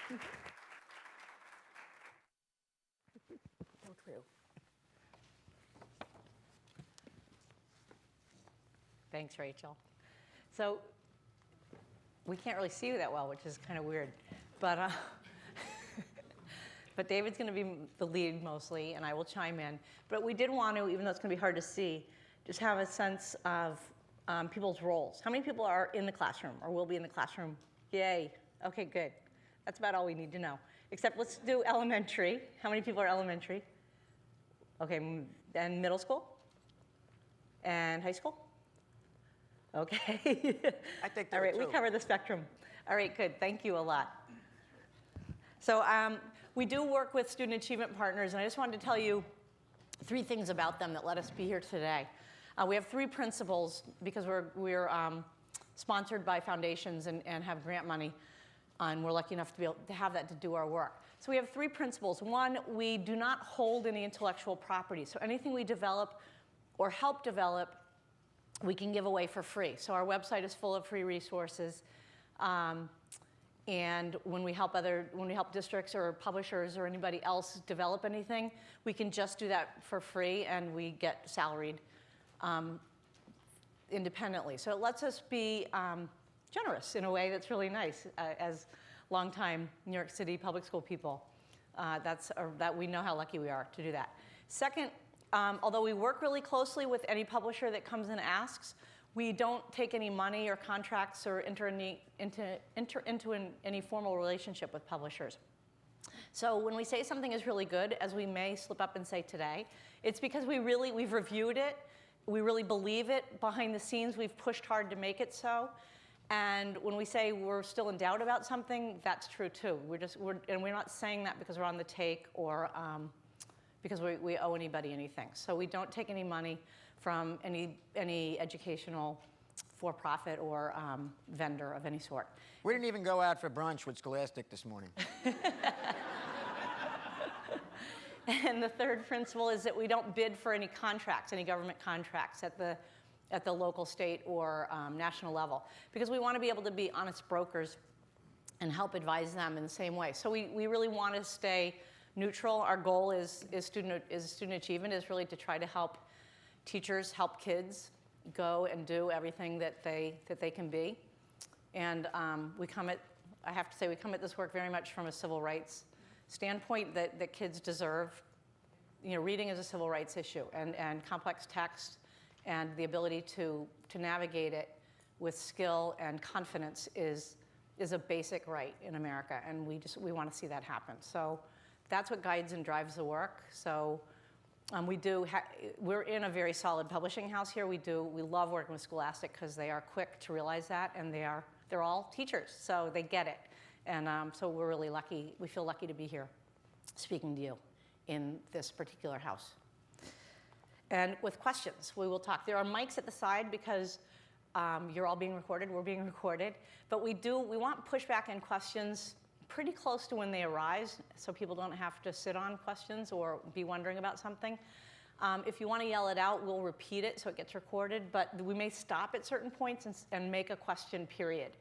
Go through. Thanks, Rachel. So we can't really see you that well, which is kind of weird. But, but David's going to be the lead mostly, and I will chime in. But we did want to, even though it's going to be hard to see, just have a sense of people's roles. How many people are in the classroom or will be in the classroom? Yay. OK, good. That's about all we need to know. Except let's do elementary. How many people are elementary? OK, and middle school? And high school? OK. I think all right, we cover the spectrum. All right, good. Thank you a lot. So we do work with student achievement partners, and I just wanted to tell you 3 things about them that let us be here today. We have 3 principles because we're sponsored by foundations and have grant money, and we're lucky enough to be able to have that to do our work. So we have 3 principles. 1, we do not hold any intellectual property. So anything we develop or help develop, we can give away for free. So our website is full of free resources. And when we help districts or publishers or anybody else develop anything, we can just do that for free, and we get salaried independently. So it lets us be generous in a way that's really nice as longtime New York City public school people. That we know how lucky we are to do that. Second, although we work really closely with any publisher that comes and asks, we don't take any money or contracts or enter into any formal relationship with publishers. So when we say something is really good, as we may slip up and say today, it's because we've reviewed it, we really believe it. Behind the scenes, we've pushed hard to make it so. And when we say we're still in doubt about something, that's true too. And we're not saying that because we're on the take or because we owe anybody anything. So we don't take any money from any educational for-profit or vendor of any sort. We didn't even go out for brunch with Scholastic this morning. And the third principle is that we don't bid for any contracts, any government contracts at the local, state, or national level, because we want to be able to be honest brokers and help advise them in the same way. So we really want to stay neutral. Our goal is student achievement is really to try to help teachers help kids go and do everything that they can be. And I have to say, we come at this work very much from a civil rights standpoint that kids deserve. Reading is a civil rights issue, and complex text and the ability to navigate it with skill and confidence is a basic right in America, and we want to see that happen. So that's what guides and drives the work. So we're in a very solid publishing house here. We love working with Scholastic because they are quick to realize that, and they're all teachers, so they get it. And so we're really lucky. We feel lucky to be here speaking to you in this particular house. And with questions, we will talk. There are mics at the side because you're all being recorded. We're being recorded. But we want pushback and questions pretty close to when they arise, so people don't have to sit on questions or be wondering about something. If you want to yell it out, we'll repeat it so it gets recorded. But we may stop at certain points and make a question period,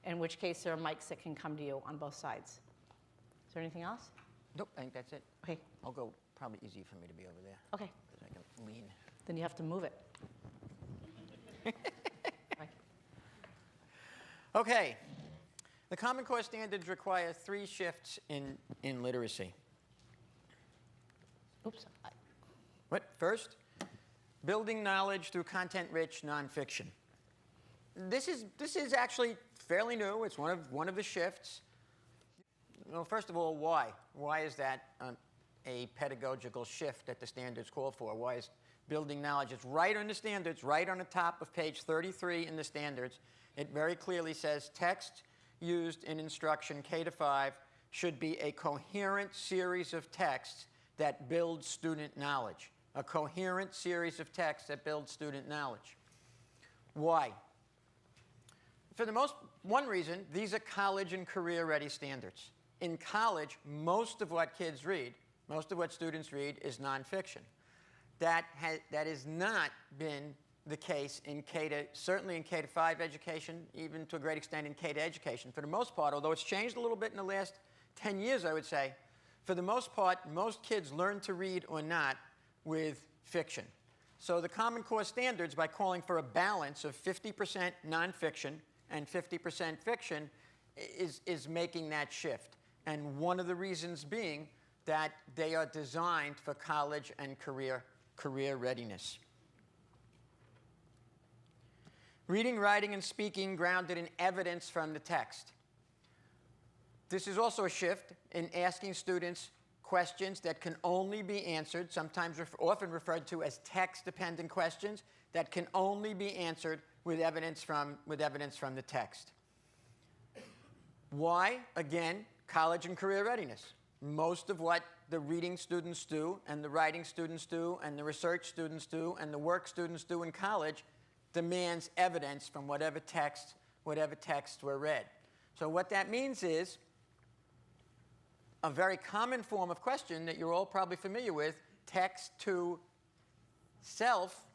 in which case there are mics that can come to you on both sides. Is there anything else? Nope, I think that's it. OK. I'll go. Probably easier for me to be over there. OK. Because I can lean. Then you have to move it. OK. The Common Core standards require 3 shifts in literacy. Oops. What? First, building knowledge through content-rich nonfiction. This is actually fairly new. It's one of the shifts. Well, first of all, why? Why is that a pedagogical shift that the standards call for? Why is building knowledge? It's right on the standards, right on the top of page 33 in the standards. It very clearly says text used in instruction K to 5 should be a coherent series of texts that build student knowledge. A coherent series of texts that build student knowledge. Why? For one reason, these are college and career-ready standards. In college, most of what kids read, most of what students read is nonfiction. That has not been the case in certainly in K to 5 education, even to a great extent in K to education. For the most part, although it's changed a little bit in the last 10 years, I would say, for the most part, most kids learn to read or not with fiction. So the Common Core standards, by calling for a balance of 50% nonfiction and 50% fiction, is making that shift. And one of the reasons being that they are designed for college and career readiness. Reading, writing, and speaking grounded in evidence from the text. This is also a shift in asking students questions that can only be answered, sometimes often referred to as text-dependent questions, that can only be answered with evidence from the text. Why? Again, college and career readiness. Most of what the reading students do, and the writing students do, and the research students do, and the work students do in college demands evidence from whatever texts were read. So what that means is a very common form of question that you're all probably familiar with, text to self,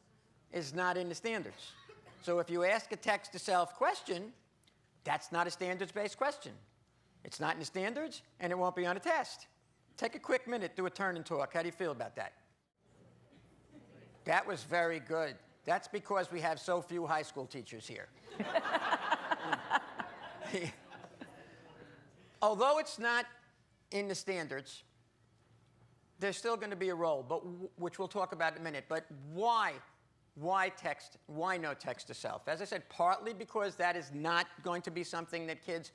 is not in the standards. So if you ask a text to self question, that's not a standards-based question. It's not in the standards, and it won't be on a test. Take a quick minute, do a turn and talk. How do you feel about that? That was very good. That's because we have so few high school teachers here. Although it's not in the standards, there's still going to be a role, but which we'll talk about in a minute. But why text? Why no text to self? As I said, partly because that is not going to be something that kids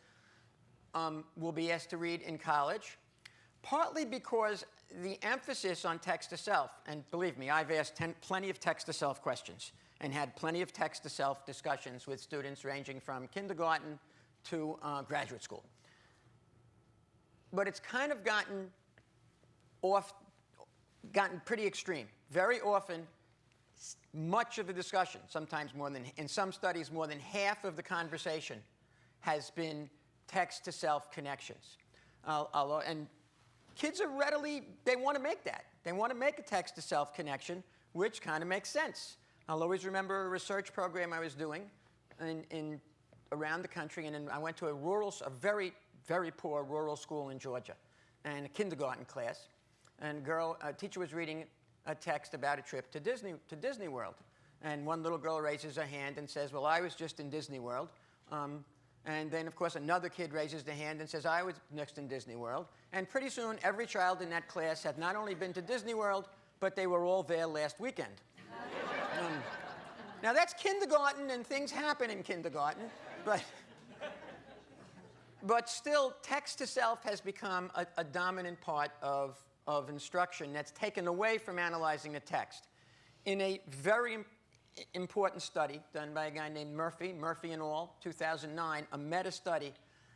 will be asked to read in college. Partly because the emphasis on text to self, and believe me, I've asked plenty of text to self questions and had plenty of text to self discussions with students ranging from kindergarten to graduate school. But it's kind of gotten pretty extreme. Very often, much of the discussion, sometimes more than, in some studies, more than half of the conversation has been text to self connections. And kids are they want to make that. They want to make a text to self connection, which kind of makes sense. I'll always remember a research program I was doing around the country, and I went to a very, very poor rural school in Georgia, and a kindergarten class, and a teacher was reading a text about a trip to Disney World, and one little girl raises her hand and says, "Well, I was just in Disney World." And then, of course, another kid raises their hand and says, "I was next in Disney World." And pretty soon, every child in that class had not only been to Disney World, but they were all there last weekend. Now, that's kindergarten, and things happen in kindergarten, but still, text to self has become a dominant part of instruction that's taken away from analyzing the text. In a very important study done by a guy named Murphy and al., 2009, a meta-study,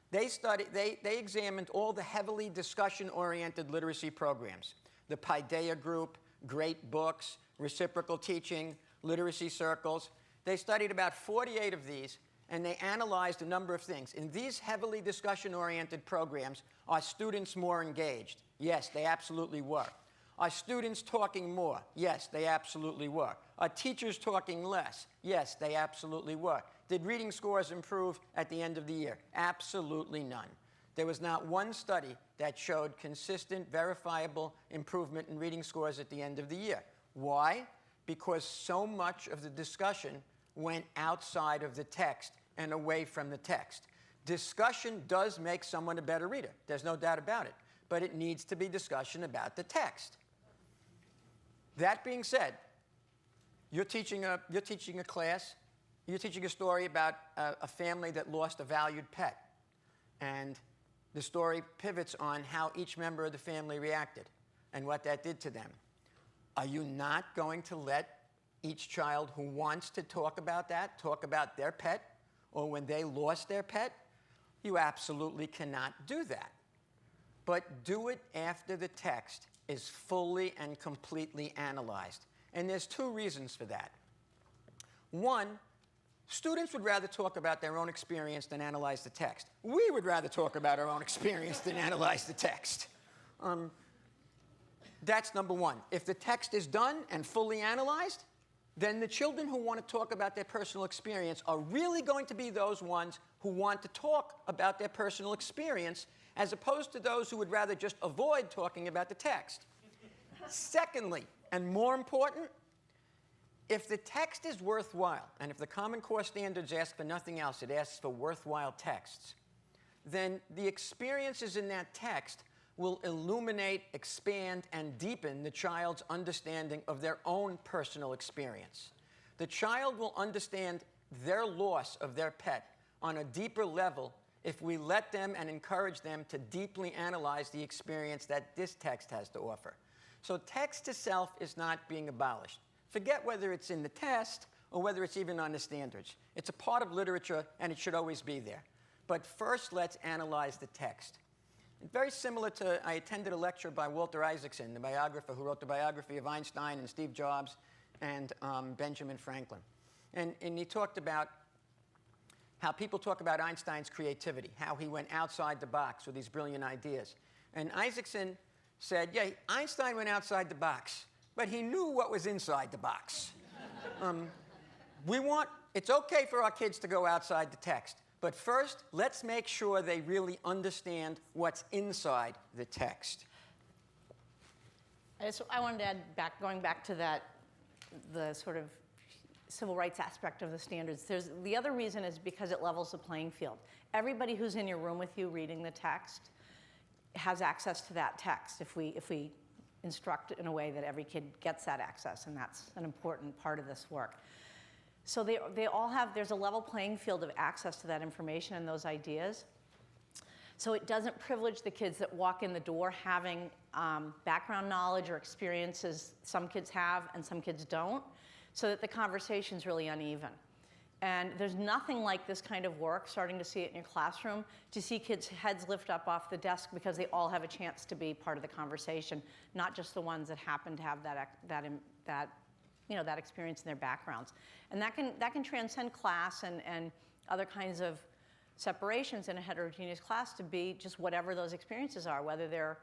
they examined all the heavily discussion-oriented literacy programs, the Paideia Group, Great Books, Reciprocal Teaching, Literacy Circles. They studied about 48 of these, and they analyzed a number of things. In these heavily discussion-oriented programs, are students more engaged? Yes, they absolutely were. Are students talking more? Yes, they absolutely were. Are teachers talking less? Yes, they absolutely were. Did reading scores improve at the end of the year? Absolutely none. There was not one study that showed consistent, verifiable improvement in reading scores at the end of the year. Why? Because so much of the discussion went outside of the text and away from the text. Discussion does make someone a better reader. There's no doubt about it. But it needs to be discussion about the text. That being said, you're teaching a class, you're teaching a story about a family that lost a valued pet. And the story pivots on how each member of the family reacted and what that did to them. Are you not going to let each child who wants to talk about that talk about their pet or when they lost their pet? You absolutely cannot do that. But do it after the text is fully and completely analyzed. And there's two reasons for that. One, students would rather talk about their own experience than analyze the text. We would rather talk about our own experience than analyze the text. That's number one. If the text is done and fully analyzed, then the children who want to talk about their personal experience are really going to be those ones who want to talk about their personal experience as opposed to those who would rather just avoid talking about the text. Secondly, and more important, if the text is worthwhile, and if the Common Core standards ask for nothing else, it asks for worthwhile texts, then the experiences in that text will illuminate, expand, and deepen the child's understanding of their own personal experience. The child will understand their loss of their pet on a deeper level if we let them and encourage them to deeply analyze the experience that this text has to offer. So text to self is not being abolished. Forget whether it's in the test or whether it's even on the standards. It's a part of literature, and it should always be there. But first, let's analyze the text. Very similar to, I attended a lecture by Walter Isaacson, the biographer who wrote the biography of Einstein and Steve Jobs and Benjamin Franklin. And he talked about how people talk about Einstein's creativity, how he went outside the box with these brilliant ideas. And Isaacson said, yeah, Einstein went outside the box, but he knew what was inside the box. It's okay for our kids to go outside the text, but first, let's make sure they really understand what's inside the text. I wanted to add, going back to the sort of civil rights aspect of the standards. The other reason is because it levels the playing field. Everybody who's in your room with you reading the text has access to that text if we instruct in a way that every kid gets that access, and that's an important part of this work. So they all have, there's a level playing field of access to that information and those ideas. So it doesn't privilege the kids that walk in the door having background knowledge or experiences some kids have and some kids don't, so that the conversation's really uneven. And there's nothing like this kind of work, starting to see it in your classroom, to see kids' heads lift up off the desk because they all have a chance to be part of the conversation, not just the ones that happen to have that experience in their backgrounds. And that can transcend class and other kinds of separations in a heterogeneous class to be just whatever those experiences are, whether they're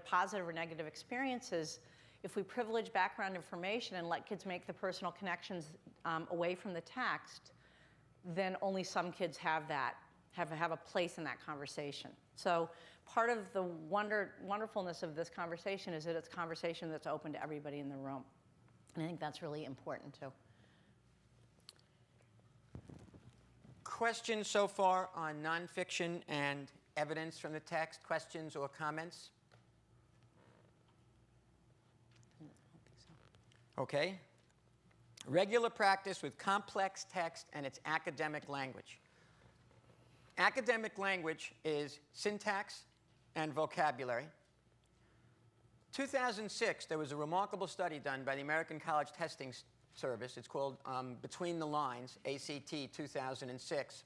positive or negative experiences. If we privilege background information and let kids make the personal connections away from the text, then only some kids have a place in that conversation. So part of the wonderfulness of this conversation is that it's a conversation that's open to everybody in the room. And I think that's really important too. Questions so far on nonfiction and evidence from the text? Questions or comments? Okay. Regular practice with complex text and its academic language. Academic language is syntax and vocabulary. 2006, there was a remarkable study done by the American College Testing Service. It's called Between the Lines, ACT 2006.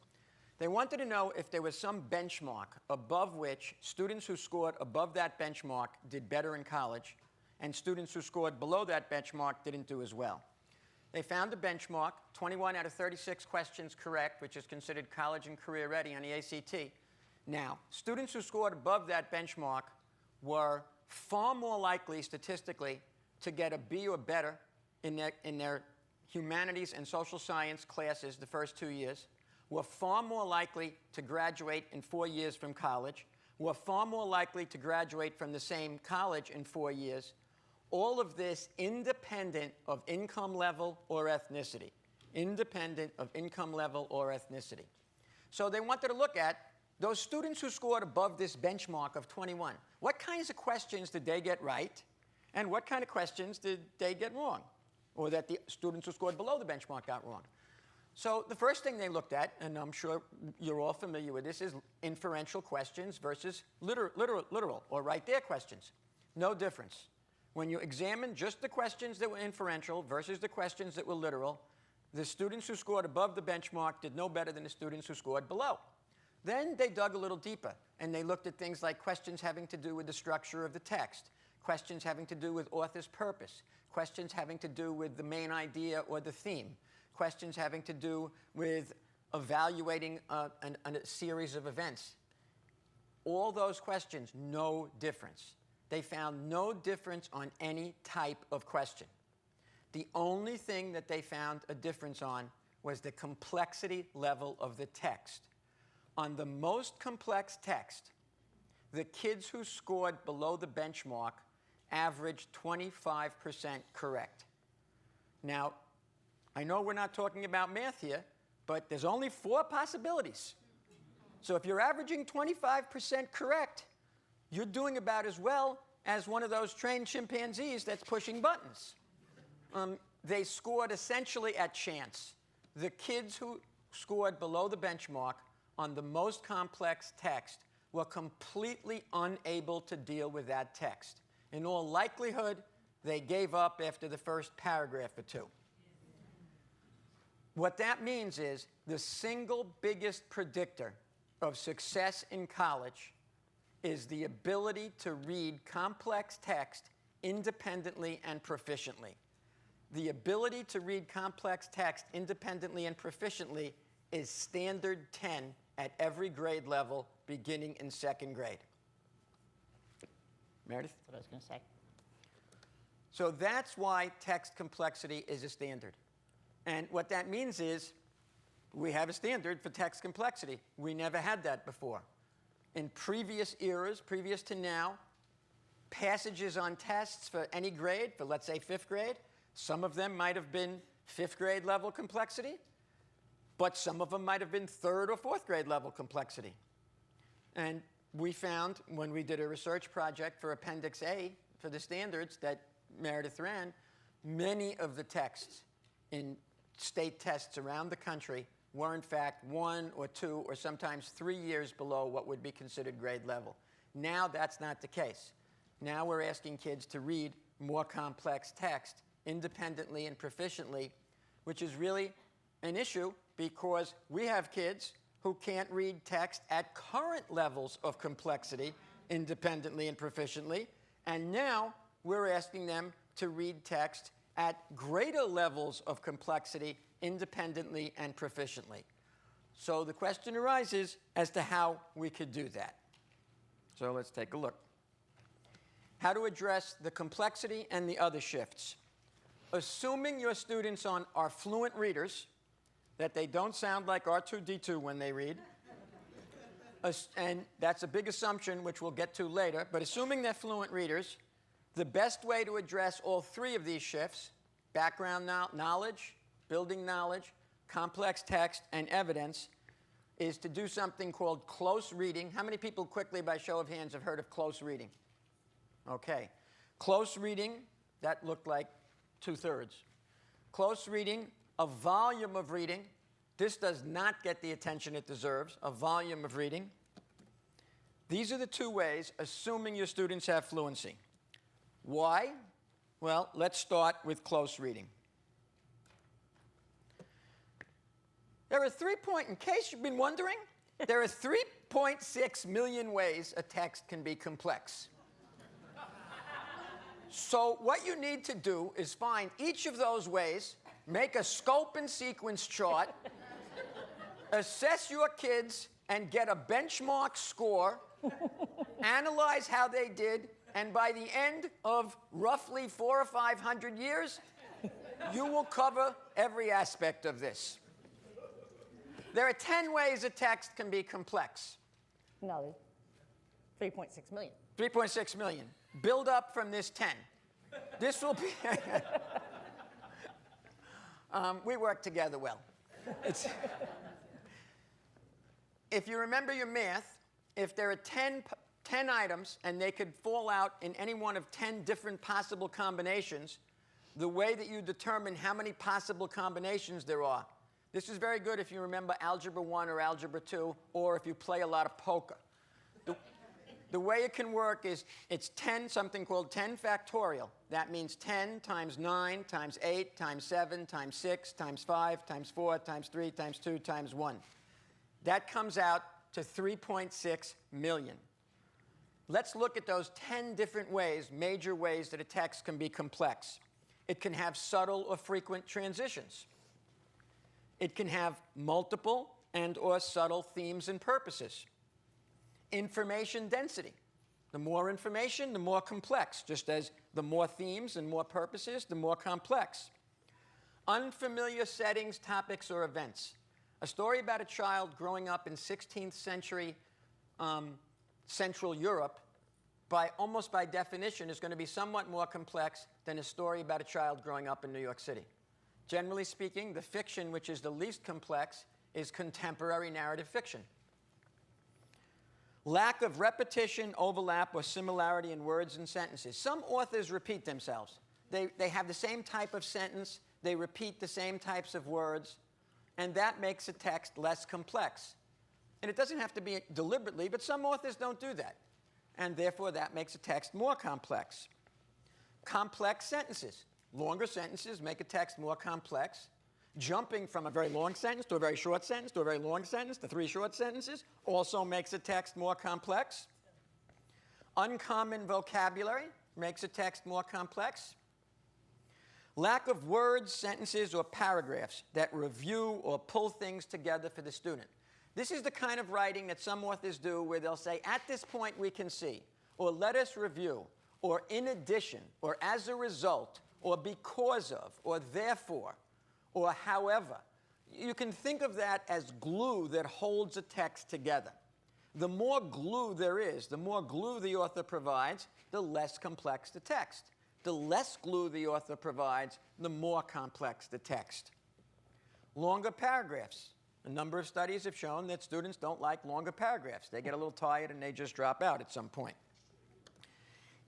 They wanted to know if there was some benchmark above which students who scored above that benchmark did better in college, and students who scored below that benchmark didn't do as well. They found a benchmark, 21 out of 36 questions correct, which is considered college and career ready on the ACT. Now, students who scored above that benchmark were far more likely statistically to get a B or better in their humanities and social science classes the first 2 years, were far more likely to graduate in 4 years from college, were far more likely to graduate from the same college in 4 years. All of this independent of income level or ethnicity. Independent of income level or ethnicity. So they wanted to look at those students who scored above this benchmark of 21. What kinds of questions did they get right? And what kind of questions did they get wrong? Or that the students who scored below the benchmark got wrong? So the first thing they looked at, and I'm sure you're all familiar with this, is inferential questions versus literal or right there questions. No difference. When you examine just the questions that were inferential versus the questions that were literal, the students who scored above the benchmark did no better than the students who scored below. Then they dug a little deeper, and they looked at things like questions having to do with the structure of the text, questions having to do with author's purpose, questions having to do with the main idea or the theme, questions having to do with evaluating a series of events. All those questions, no difference. They found no difference on any type of question. The only thing that they found a difference on was the complexity level of the text. On the most complex text, the kids who scored below the benchmark averaged 25% correct. Now, I know we're not talking about math here, but there's only 4 possibilities. So if you're averaging 25% correct, you're doing about as well as one of those trained chimpanzees that's pushing buttons. They scored essentially at chance. The kids who scored below the benchmark on the most complex text were completely unable to deal with that text. In all likelihood, they gave up after the first paragraph or 2. What that means is the single biggest predictor of success in college is the ability to read complex text independently and proficiently. The ability to read complex text independently and proficiently is standard 10 at every grade level beginning in 2nd grade. Meredith? That's what I was going to say. So that's why text complexity is a standard. And what that means is we have a standard for text complexity. We never had that before. In previous eras, previous to now, passages on tests for any grade, for let's say 5th grade, some of them might have been 5th grade level complexity, but some of them might have been 3rd or 4th grade level complexity. And we found when we did a research project for Appendix A for the standards that Meredith ran, many of the texts in state tests around the country were in fact 1 or 2 or sometimes 3 years below what would be considered grade level. Now that's not the case. Now we're asking kids to read more complex text independently and proficiently, which is really an issue because we have kids who can't read text at current levels of complexity independently and proficiently, and now we're asking them to read text at greater levels of complexity independently and proficiently. So the question arises as to how we could do that. So let's take a look. How to address the complexity and the other shifts. Assuming your students are fluent readers, that they don't sound like R2-D2 when they read, and that's a big assumption which we'll get to later, but assuming they're fluent readers, the best way to address all 3 of these shifts, background knowledge, building knowledge, complex text, and evidence, is to do something called close reading. How many people quickly, by show of hands, have heard of close reading? Okay. Close reading, that looked like 2/3. Close reading, a volume of reading. This does not get the attention it deserves, a volume of reading. These are the 2 ways, assuming your students have fluency. Why? Well, let's start with close reading. There are in case you've been wondering, there are 3.6 million ways a text can be complex. So what you need to do is find each of those ways, make a scope and sequence chart, assess your kids, and get a benchmark score, analyze how they did, and by the end of roughly 400 or 500 years, you will cover every aspect of this. There are 10 ways a text can be complex. No, 3.6 million. 3.6 million. Build up from this 10. This will be... we work together well. If you remember your math, if there are 10 items and they could fall out in any one of 10 different possible combinations, the way that you determine how many possible combinations there are. This is very good if you remember Algebra 1 or Algebra 2, or if you play a lot of poker. The way it can work is it's 10, something called 10 factorial. That means 10 times 9 times 8 times 7 times 6 times 5 times 4 times 3 times 2 times 1. That comes out to 3.6 million. Let's look at those 10 different ways, major ways that a text can be complex. It can have subtle or frequent transitions. It can have multiple and or subtle themes and purposes. Information density. The more information, the more complex, just as the more themes and more purposes, the more complex. Unfamiliar settings, topics, or events. A story about a child growing up in 16th century Central Europe, almost by definition, is going to be somewhat more complex than a story about a child growing up in New York City. Generally speaking, the fiction which is the least complex is contemporary narrative fiction. Lack of repetition, overlap, or similarity in words and sentences. Some authors repeat themselves. They have the same type of sentence, they repeat the same types of words, and that makes a text less complex. And it doesn't have to be deliberately, but some authors don't do that. And therefore, that makes a text more complex. Complex sentences. Longer sentences make a text more complex. Jumping from a very long sentence to a very short sentence to a very long sentence to 3 short sentences also makes a text more complex. Uncommon vocabulary makes a text more complex. Lack of words, sentences, or paragraphs that review or pull things together for the student. This is the kind of writing that some authors do where they'll say, at this point we can see, or let us review, or in addition, or as a result, or because of, or therefore, or however. You can think of that as glue that holds a text together. The more glue there is, the more glue the author provides, the less complex the text. The less glue the author provides, the more complex the text. Longer paragraphs. A number of studies have shown that students don't like longer paragraphs. They get a little tired and they just drop out at some point.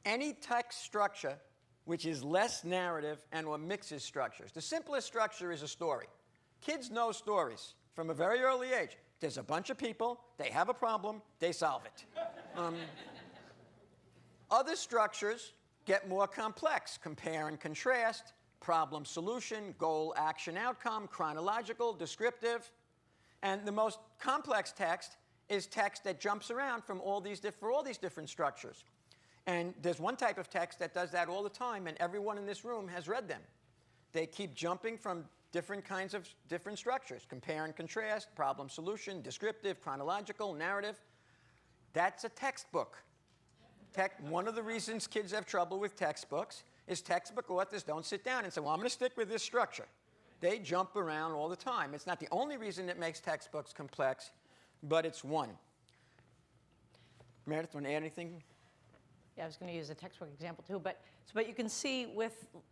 Any text structure which is less narrative and or mixes structures. The simplest structure is a story. Kids know stories from a very early age. There's a bunch of people, they have a problem, they solve it. Other structures get more complex. Compare and contrast, problem solution, goal, action, outcome, chronological, descriptive. And the most complex text is text that jumps around from all these different structures. And there's one type of text that does that all the time, and everyone in this room has read them. They keep jumping from different kinds of different structures. Compare and contrast, problem solution, descriptive, chronological, narrative. That's a textbook. One of the reasons kids have trouble with textbooks is textbook authors don't sit down and say, well, I'm going to stick with this structure. They jump around all the time. It's not the only reason it makes textbooks complex, but it's one. Meredith, want to add anything? Yeah, I was going to use a textbook example too, but you can see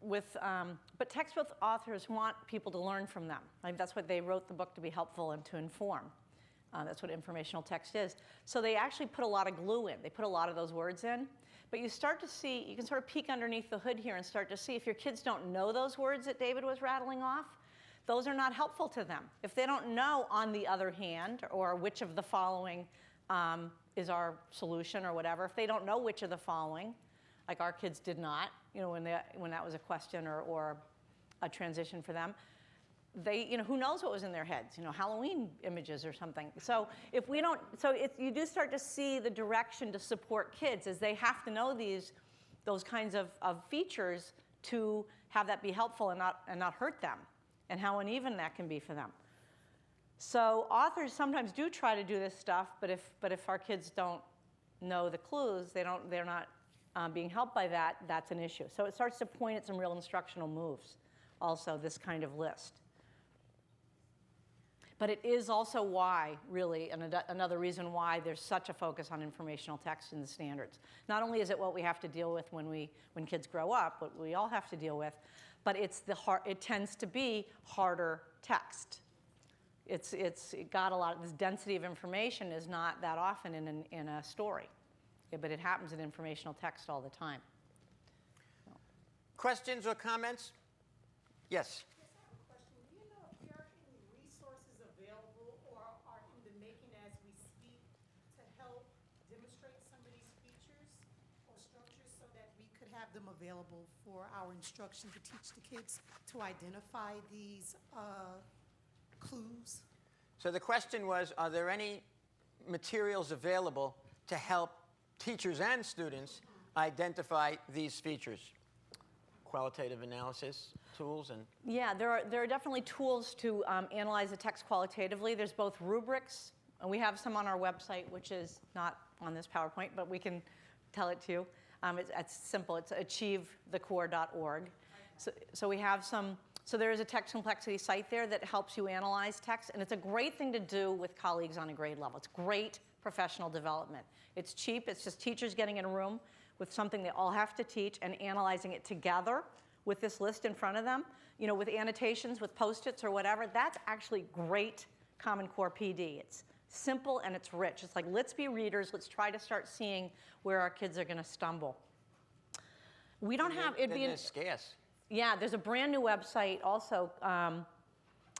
but textbook authors want people to learn from them. Like, that's what they wrote the book to be helpful and to inform. That's what informational text is. So they actually put a lot of glue in. They put a lot of those words in. But you start to see, you can sort of peek underneath the hood here and start to see if your kids don't know those words that David was rattling off, those are not helpful to them. If they don't know, on the other hand, or which of the following is our solution or whatever, if they don't know which of the following, like our kids did not, when that was a question or a transition for them, they, who knows what was in their heads, Halloween images or something. So if we don't, you do start to see the direction to support kids as they have to know those kinds of features to have that be helpful and not hurt them, and how uneven that can be for them. So authors sometimes do try to do this stuff, but if our kids don't know the clues, they're not being helped by that, that's an issue. So it starts to point at some real instructional moves, also, this kind of list. But it is also why, really, another reason why there's such a focus on informational text in the standards. Not only is it what we have to deal with when kids grow up, what we all have to deal with, but it tends to be harder text. It's got a lot of this density of information is not that often in a story, but it happens in informational text all the time. Questions or comments? Yes. Them available for our instruction to teach the kids to identify these clues? So the question was, are there any materials available to help teachers and students identify these features? Qualitative analysis tools and... Yeah, there are definitely tools to analyze the text qualitatively. There's both rubrics, and we have some on our website, which is not on this PowerPoint, but we can tell it to you. It's simple. It's achievethecore.org. So we have some So there is a text complexity site there that helps you analyze text, and it's a great thing to do with colleagues on a grade level. It's great professional development. It's cheap. It's just teachers getting in a room with something they all have to teach and analyzing it together with this list in front of them, you know, with annotations, with Post-its or whatever. That's actually great Common Core PD. It's simple and it's rich. It's like, let's be readers. Let's try to start seeing where our kids are going to stumble. We don't have, it'd be, They're scarce. yeah, there's a brand new website also.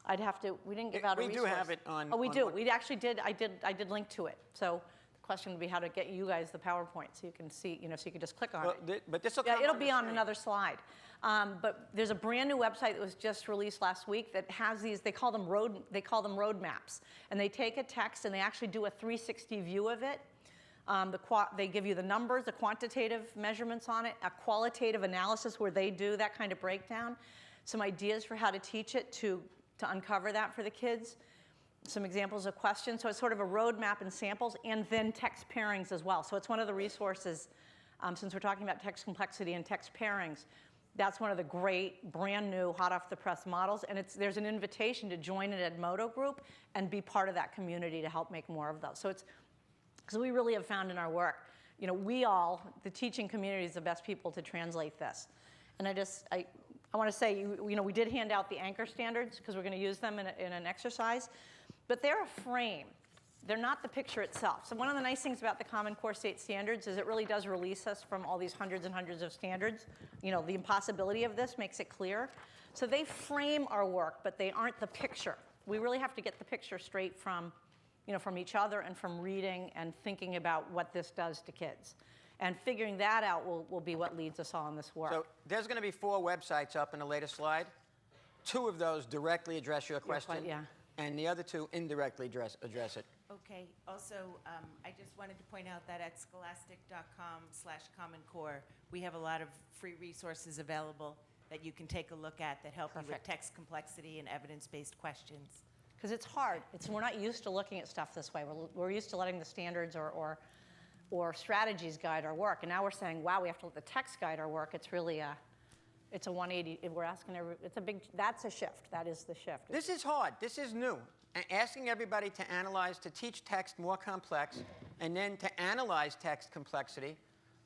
I'd have to, we didn't give out a We resource. do have it on. Oh, we on do. what- We actually did, I did link to it. So the question would be how to get you guys the PowerPoint so you can see, you know, so you can just click on Well, it. but this will Yeah, come it'll on be the on screen. another slide. But there's a brand new website that was just released last week that has these, they call them road maps. And they take a text and they actually do a 360 view of it. They give you the numbers, the quantitative measurements on it, a qualitative analysis where they do that kind of breakdown, some ideas for how to teach it to uncover that for the kids, some examples of questions. So it's sort of a roadmap and samples, and then text pairings as well. So it's one of the resources, since we're talking about text complexity and text pairings, that's one of the great, brand new, hot off the press models. And there's an invitation to join an Edmodo group and be part of that community to help make more of those. So it's, because we really have found in our work, you know, the teaching community is the best people to translate this. And I want to say, you know, we did hand out the anchor standards because we're going to use them in an exercise, but they're a frame. They're not the picture itself. So one of the nice things about the Common Core State Standards is it really does release us from all these hundreds and hundreds of standards. You know, the impossibility of this makes it clear. So they frame our work, but they aren't the picture. We really have to get the picture straight from, you know, from each other and from reading and thinking about what this does to kids. And figuring that out will be what leads us all in this work. So there's going to be 4 websites up in the latest slide. 2 of those directly address your question, yeah. and the other 2 indirectly address it. Okay, also, I just wanted to point out that at scholastic.com/Common Core, we have a lot of free resources available that you can take a look at that help you with Perfect. text complexity and evidence-based questions. Because it's hard. We're not used to looking at stuff this way. We're used to letting the standards or strategies guide our work. And now we're saying, wow, we have to let the text guide our work. It's really it's a 180. We're asking that's a shift. That is the shift. This is hard. This is new. Asking everybody to analyze, to teach text more complex, and then to analyze text complexity.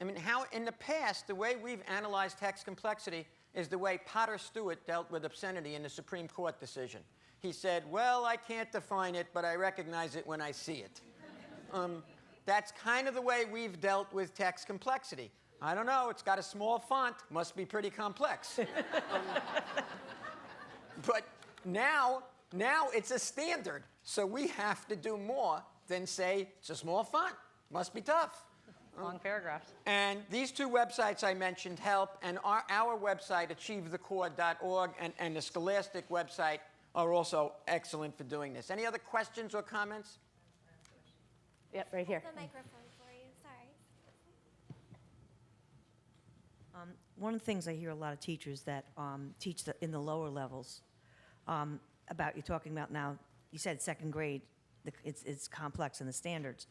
I mean, how in the past, the way we've analyzed text complexity is the way Potter Stewart dealt with obscenity in the Supreme Court decision. He said, well, I can't define it, but I recognize it when I see it. That's kind of the way we've dealt with text complexity. I don't know, it's got a small font, must be pretty complex. But now it's a standard, so we have to do more than say, it's a small font, must be tough. Long paragraphs. And these 2 websites I mentioned help, and our website, achievethecore.org, and the Scholastic website are also excellent for doing this. Any other questions or comments? Yep, right here. The microphone for you, sorry. One of the things I hear a lot of teachers that teach in the lower levels about you're talking about now, you said second grade, it's complex in the standards.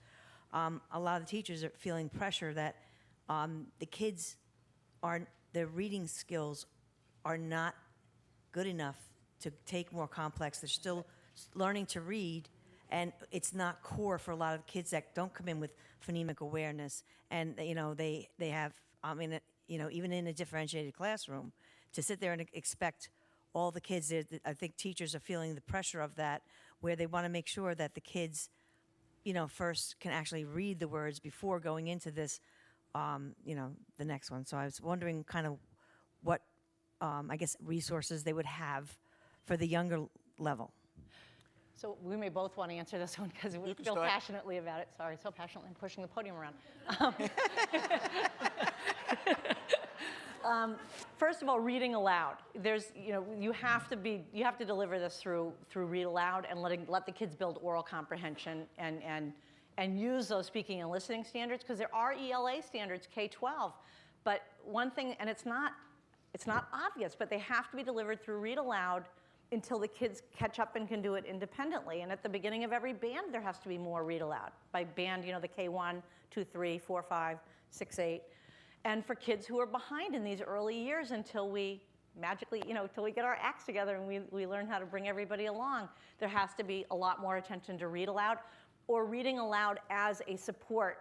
A lot of the teachers are feeling pressure that the kids their reading skills are not good enough to take more complex. They're still learning to read, and it's not core for a lot of kids that don't come in with phonemic awareness. And you know, they have, you know, even in a differentiated classroom, to sit there and expect all the kids. I think teachers are feeling the pressure of that, where they want to make sure that the kids, you know, first can actually read the words before going into this, you know, the next one. So I was wondering kind of what, I guess, resources they would have for the younger level. So we may both want to answer this one because we feel start. passionately about it. Sorry, so passionately I'm pushing the podium around. First of all, reading aloud. There's, you know, you have to deliver this through read aloud and let the kids build oral comprehension and use those speaking and listening standards, because there are ELA standards K-12. But one thing, and it's not obvious, but they have to be delivered through read aloud until the kids catch up and can do it independently. And at the beginning of every band, there has to be more read aloud. By band, you know, the K1, 2, 3, 4, 5, 6, 8. And for kids who are behind in these early years until we magically, till we get our acts together and we learn how to bring everybody along, there has to be a lot more attention to read aloud, or reading aloud as a support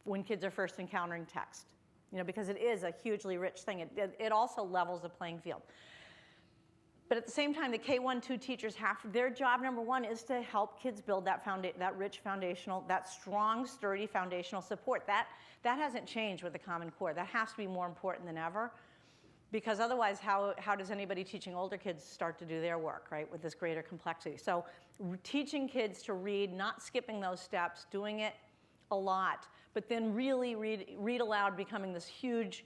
when kids are first encountering text, because it is a hugely rich thing. It also levels the playing field. But at the same time, the K-1-2 teachers their job number one is to help kids build that rich foundational, that strong, sturdy foundational support. That hasn't changed with the Common Core. That has to be more important than ever, because otherwise, how does anybody teaching older kids start to do their work, right, with this greater complexity? So teaching kids to read, not skipping those steps, doing it a lot, but then really read aloud becoming this huge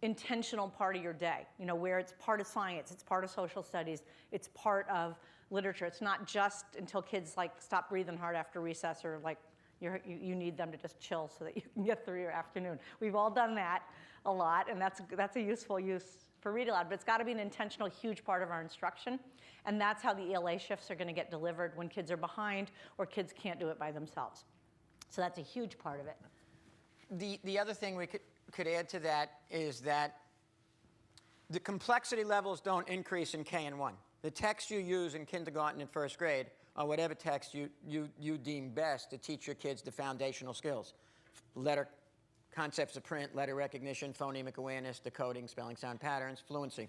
intentional part of your day, where it's part of science, it's part of social studies, it's part of literature. It's not just until kids stop breathing hard after recess, or you need them to just chill so that you can get through your afternoon. We've all done that a lot, and that's a useful use for read aloud, but it's got to be an intentional, huge part of our instruction, and that's how the ELA shifts are going to get delivered when kids are behind or kids can't do it by themselves. So that's a huge part of it. The other thing we could add to that is that the complexity levels don't increase in K and 1. The text you use in kindergarten and first grade are whatever text you deem best to teach your kids the foundational skills. Concepts of print, letter recognition, phonemic awareness, decoding, spelling, sound patterns, fluency.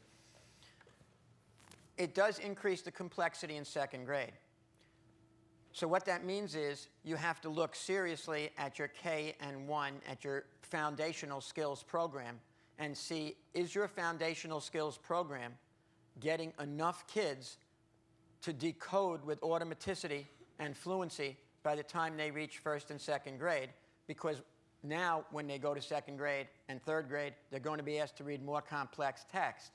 It does increase the complexity in second grade. So what that means is you have to look seriously at your K and 1, at your foundational skills program, and see, is your foundational skills program getting enough kids to decode with automaticity and fluency by the time they reach first and second grade? Because now, when they go to second grade and third grade, they're going to be asked to read more complex text.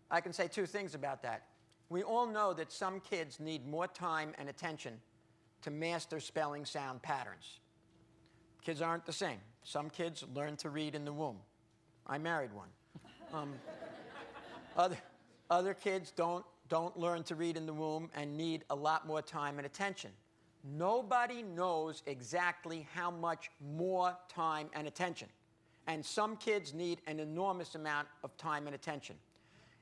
I can say two things about that. We all know that some kids need more time and attention to master spelling sound patterns. Kids aren't the same. Some kids learn to read in the womb. I married one. Other kids don't learn to read in the womb and need a lot more time and attention. Nobody knows exactly how much more time and attention. And some kids need an enormous amount of time and attention.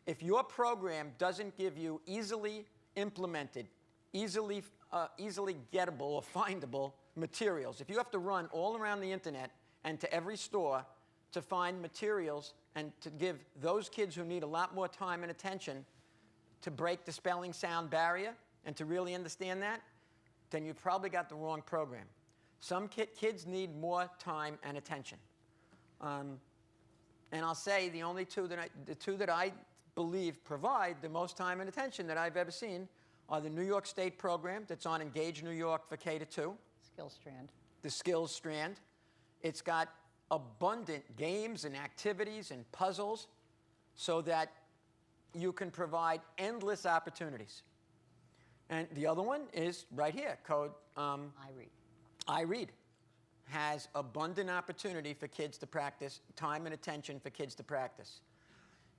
If your program doesn't give you easily implemented, easily gettable or findable materials, if you have to run all around the internet and to every store to find materials and to give those kids who need a lot more time and attention to break the spelling sound barrier and to really understand that, then you probably got the wrong program. Some kids need more time and attention. And I'll say the two that I believe provide the most time and attention that I've ever seen are the New York State program that's on Engage New York for K-2. Skills strand. The skills strand. It's got abundant games and activities and puzzles so that you can provide endless opportunities. And the other one is right here, code iRead. Has abundant opportunity for kids to practice, time and attention for kids to practice.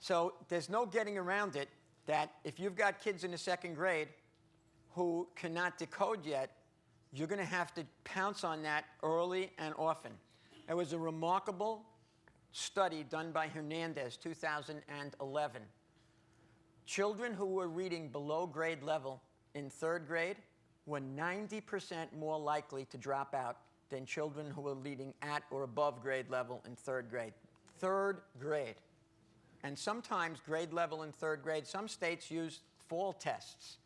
So there's no getting around it that if you've got kids in the second grade who cannot decode yet, you're going to have to pounce on that early and often. There was a remarkable study done by Hernandez, 2011. Children who were reading below grade level in third grade were 90% more likely to drop out than children who were reading at or above grade level in third grade. Third grade. And sometimes grade level in third grade, some states use fall tests.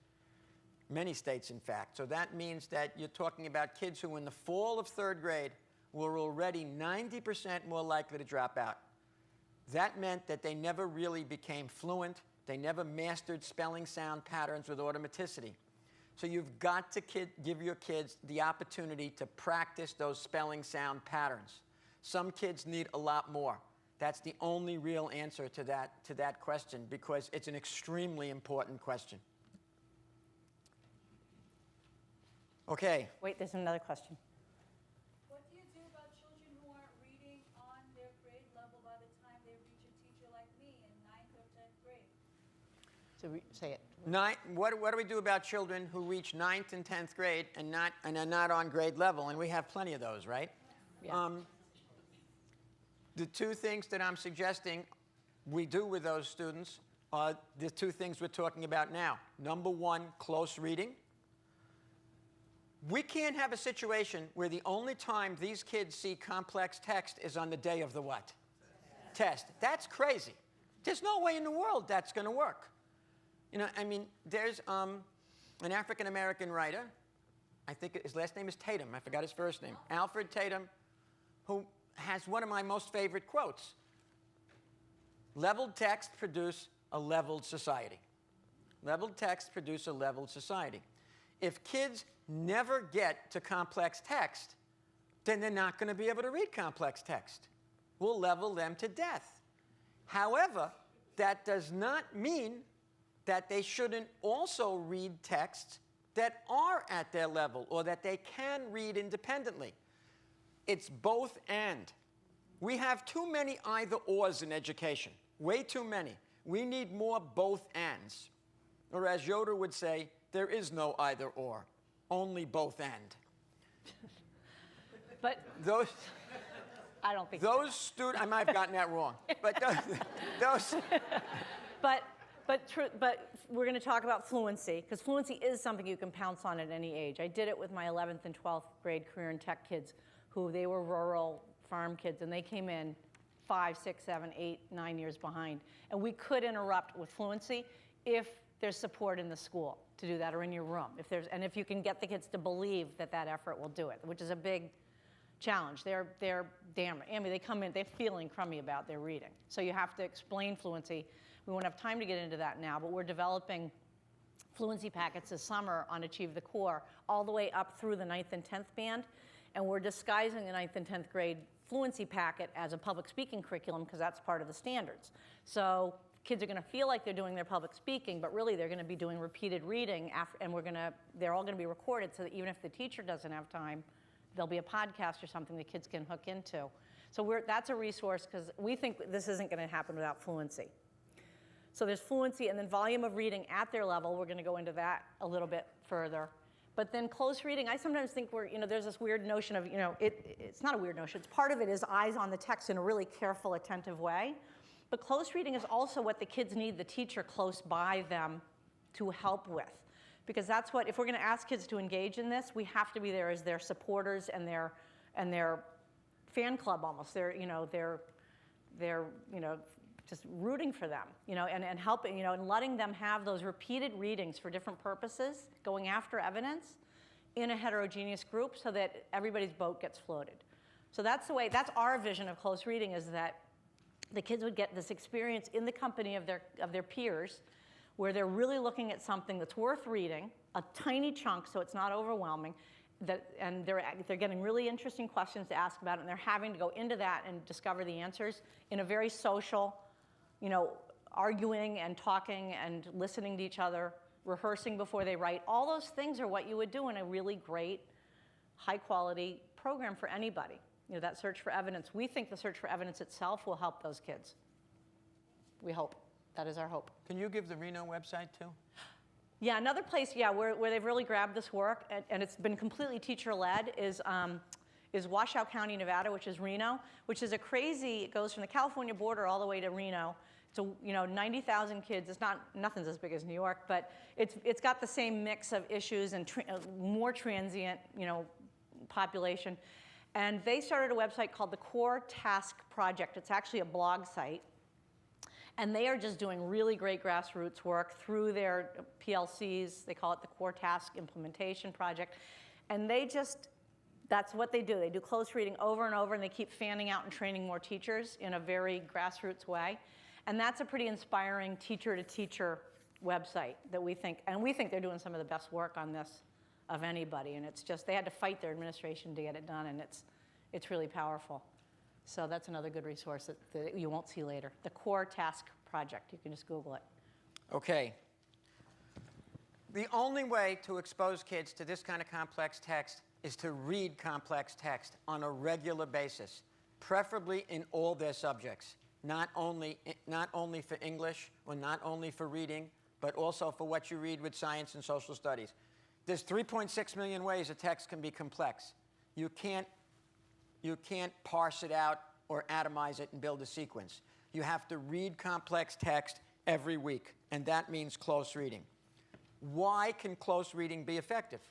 Many states, in fact. So that means that you're talking about kids who in the fall of third grade were already 90% more likely to drop out. That meant that they never really became fluent. They never mastered spelling sound patterns with automaticity. So you've got to give your kids the opportunity to practice those spelling sound patterns. Some kids need a lot more. That's the only real answer to that question, because it's an extremely important question. Okay. Wait, there's another question. What do you do about children who aren't reading on their grade level by the time they reach a teacher like me in 9th or 10th grade? So say it. What do we do about children who reach 9th and 10th grade and are not on grade level? And we have plenty of those, right? Yeah. The two things that I'm suggesting we do with those students are the two things we're talking about now. Number one, close reading. We can't have a situation where the only time these kids see complex text is on the day of the what? Test. That's crazy. There's no way in the world that's going to work. You know, I mean, there's an African-American writer, I think his last name is Tatum, I forgot his first name, Alfred Tatum, who has one of my most favorite quotes. Leveled text produce a leveled society. Leveled text produce a leveled society. If kids never get to complex text, then they're not going to be able to read complex text. We'll level them to death. However, that does not mean that they shouldn't also read texts that are at their level or that they can read independently. It's both and. We have too many either-ors in education, way too many. We need more both-ands. Or as Yoder would say, there is no either-or, only both-and. But Those, I don't think those students, I might have gotten that wrong, but those But we're going to talk about fluency, because fluency is something you can pounce on at any age. I did it with my 11th and 12th grade career and tech kids, who they were rural farm kids, and they came in 5, 6, 7, 8, 9 years behind. And we could interrupt with fluency if there's support in the school to do that, or in your room. If you can get the kids to believe that that effort will do it, which is a big challenge. They're damn, I mean, they come in, they're feeling crummy about their reading. So you have to explain fluency. We won't have time to get into that now, but we're developing fluency packets this summer on Achieve the Core, all the way up through the 9th and 10th band. And we're disguising the 9th and 10th grade fluency packet as a public speaking curriculum, because that's part of the standards. So kids are going to feel like they're doing their public speaking, but really they're going to be doing repeated reading, and they're all going to be recorded, so that even if the teacher doesn't have time, there'll be a podcast or something the kids can hook into. So that's a resource, because we think this isn't going to happen without fluency. So there's fluency, and then volume of reading at their level. We're going to go into that a little bit further. But then close reading, I sometimes think there's this weird notion of, it's not a weird notion. It's part of it is eyes on the text in a really careful, attentive way. But close reading is also what the kids need the teacher close by them to help with. Because that's what, if we're going to ask kids to engage in this, we have to be there as their supporters and their fan club almost. They're just rooting for them, and helping, and letting them have those repeated readings for different purposes, going after evidence in a heterogeneous group so that everybody's boat gets floated. So that's our vision of close reading, is that the kids would get this experience in the company of their peers, where they're really looking at something that's worth reading, a tiny chunk so it's not overwhelming, and they're getting really interesting questions to ask about it, and they're having to go into that and discover the answers in a very social, arguing and talking and listening to each other, rehearsing before they write. All those things are what you would do in a really great, high-quality program for anybody. That search for evidence. We think the search for evidence itself will help those kids. We hope. That is our hope. Can you give the Reno website too? Yeah, another place, where they've really grabbed this work, and it's been completely teacher-led, is Washoe County, Nevada, which is Reno, which is it goes from the California border all the way to Reno. It's 90,000 kids. Nothing's as big as New York, but it's got the same mix of issues and more transient, population. And they started a website called the Core Task Project. It's actually a blog site. And they are just doing really great grassroots work through their PLCs. They call it the Core Task Implementation Project. And that's what they do. They do close reading over and over, and they keep fanning out and training more teachers in a very grassroots way. And that's a pretty inspiring teacher-to-teacher website that we think they're doing some of the best work on this of anybody. And it's just, they had to fight their administration to get it done, and it's really powerful. So that's another good resource that you won't see later. The Core Task Project. You can just Google it. Okay. The only way to expose kids to this kind of complex text is to read complex text on a regular basis, preferably in all their subjects, not only for English or not only for reading, but also for what you read with science and social studies. There's 3.6 million ways a text can be complex. You can't parse it out or atomize it and build a sequence. You have to read complex text every week, and that means close reading. Why can close reading be effective?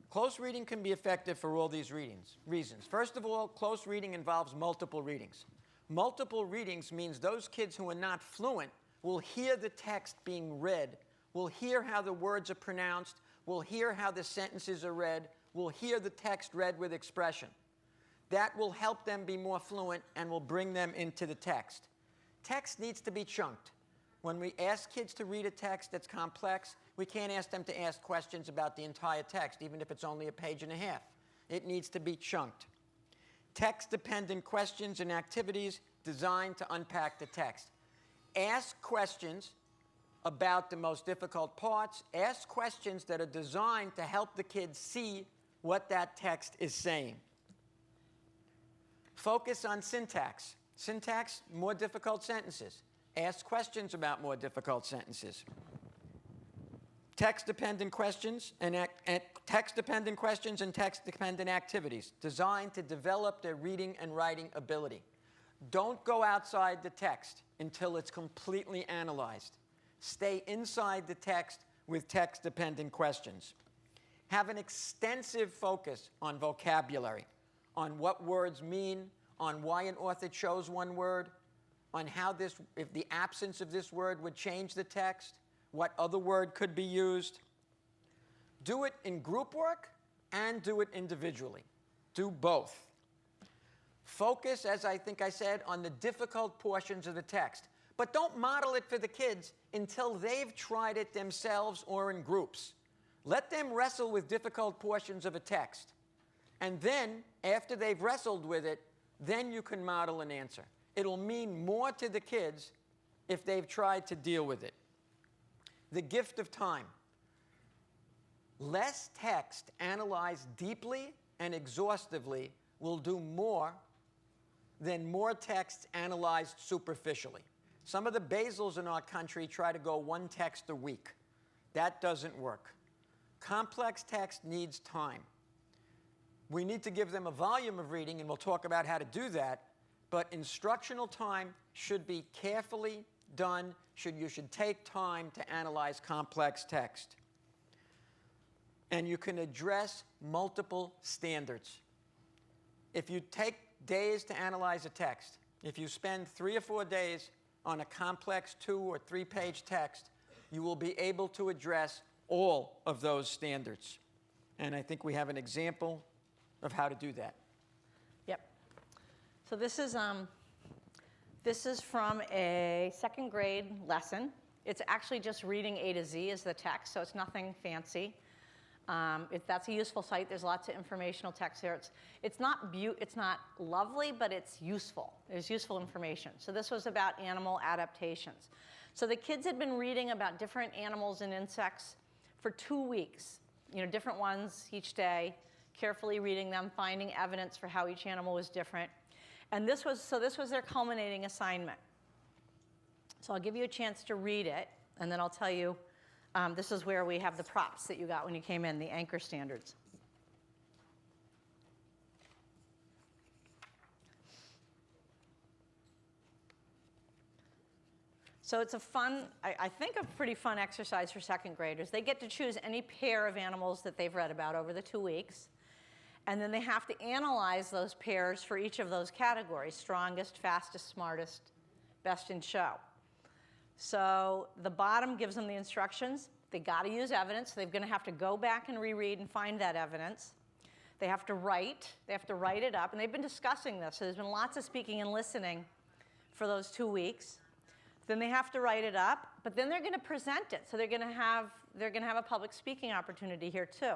Close reading can be effective for all these reasons. First of all, close reading involves multiple readings. Multiple readings means those kids who are not fluent will hear the text being read, will hear how the words are pronounced, will hear how the sentences are read, will hear the text read with expression. That will help them be more fluent and will bring them into the text. Text needs to be chunked. When we ask kids to read a text that's complex, we can't ask them to ask questions about the entire text, even if it's only a page and a half. It needs to be chunked. Text-dependent questions and activities designed to unpack the text. Ask questions about the most difficult parts. Ask questions that are designed to help the kids see what that text is saying. Focus on syntax. Syntax, more difficult sentences. Ask questions about more difficult sentences. Text-dependent questions and text-dependent activities designed to develop their reading and writing ability. Don't go outside the text until it's completely analyzed. Stay inside the text with text-dependent questions. Have an extensive focus on vocabulary, on what words mean, on why an author chose one word, on how if the absence of this word would change the text, what other word could be used. Do it in group work and do it individually. Do both. Focus, as I think I said, on the difficult portions of the text. But don't model it for the kids until they've tried it themselves or in groups. Let them wrestle with difficult portions of a text. And then, after they've wrestled with it, then you can model an answer. It'll mean more to the kids if they've tried to deal with it. The gift of time. Less text analyzed deeply and exhaustively will do more than more text analyzed superficially. Some of the Basils in our country try to go one text a week. That doesn't work. Complex text needs time. We need to give them a volume of reading, and we'll talk about how to do that, but instructional time should be carefully done. You should take time to analyze complex text. And you can address multiple standards. If you take days to analyze a text, if you spend 3 or 4 days on a complex 2 or 3 page text, you will be able to address all of those standards. And I think we have an example of how to do that. Yep. So this is from a 2nd grade lesson. It's actually just reading A to Z as the text, so it's nothing fancy. That's a useful site. There's lots of informational text there. It's not lovely, but it's useful. There's useful information. So this was about animal adaptations. So the kids had been reading about different animals and insects for 2 weeks, different ones each day, carefully reading them, finding evidence for how each animal was different. And this was their culminating assignment. So I'll give you a chance to read it, and then I'll tell you, this is where we have the props that you got when you came in, the anchor standards. So it's a fun, I think a pretty fun exercise for 2nd graders. They get to choose any pair of animals that they've read about over the 2 weeks. And then they have to analyze those pairs for each of those categories: strongest, fastest, smartest, best in show. So the bottom gives them the instructions. They got to use evidence. So they're going to have to go back and reread and find that evidence. They have to write. They have to write it up. And they've been discussing this. So there's been lots of speaking and listening for those 2 weeks. Then they have to write it up. But then they're going to present it. So they're going to have a public speaking opportunity here too.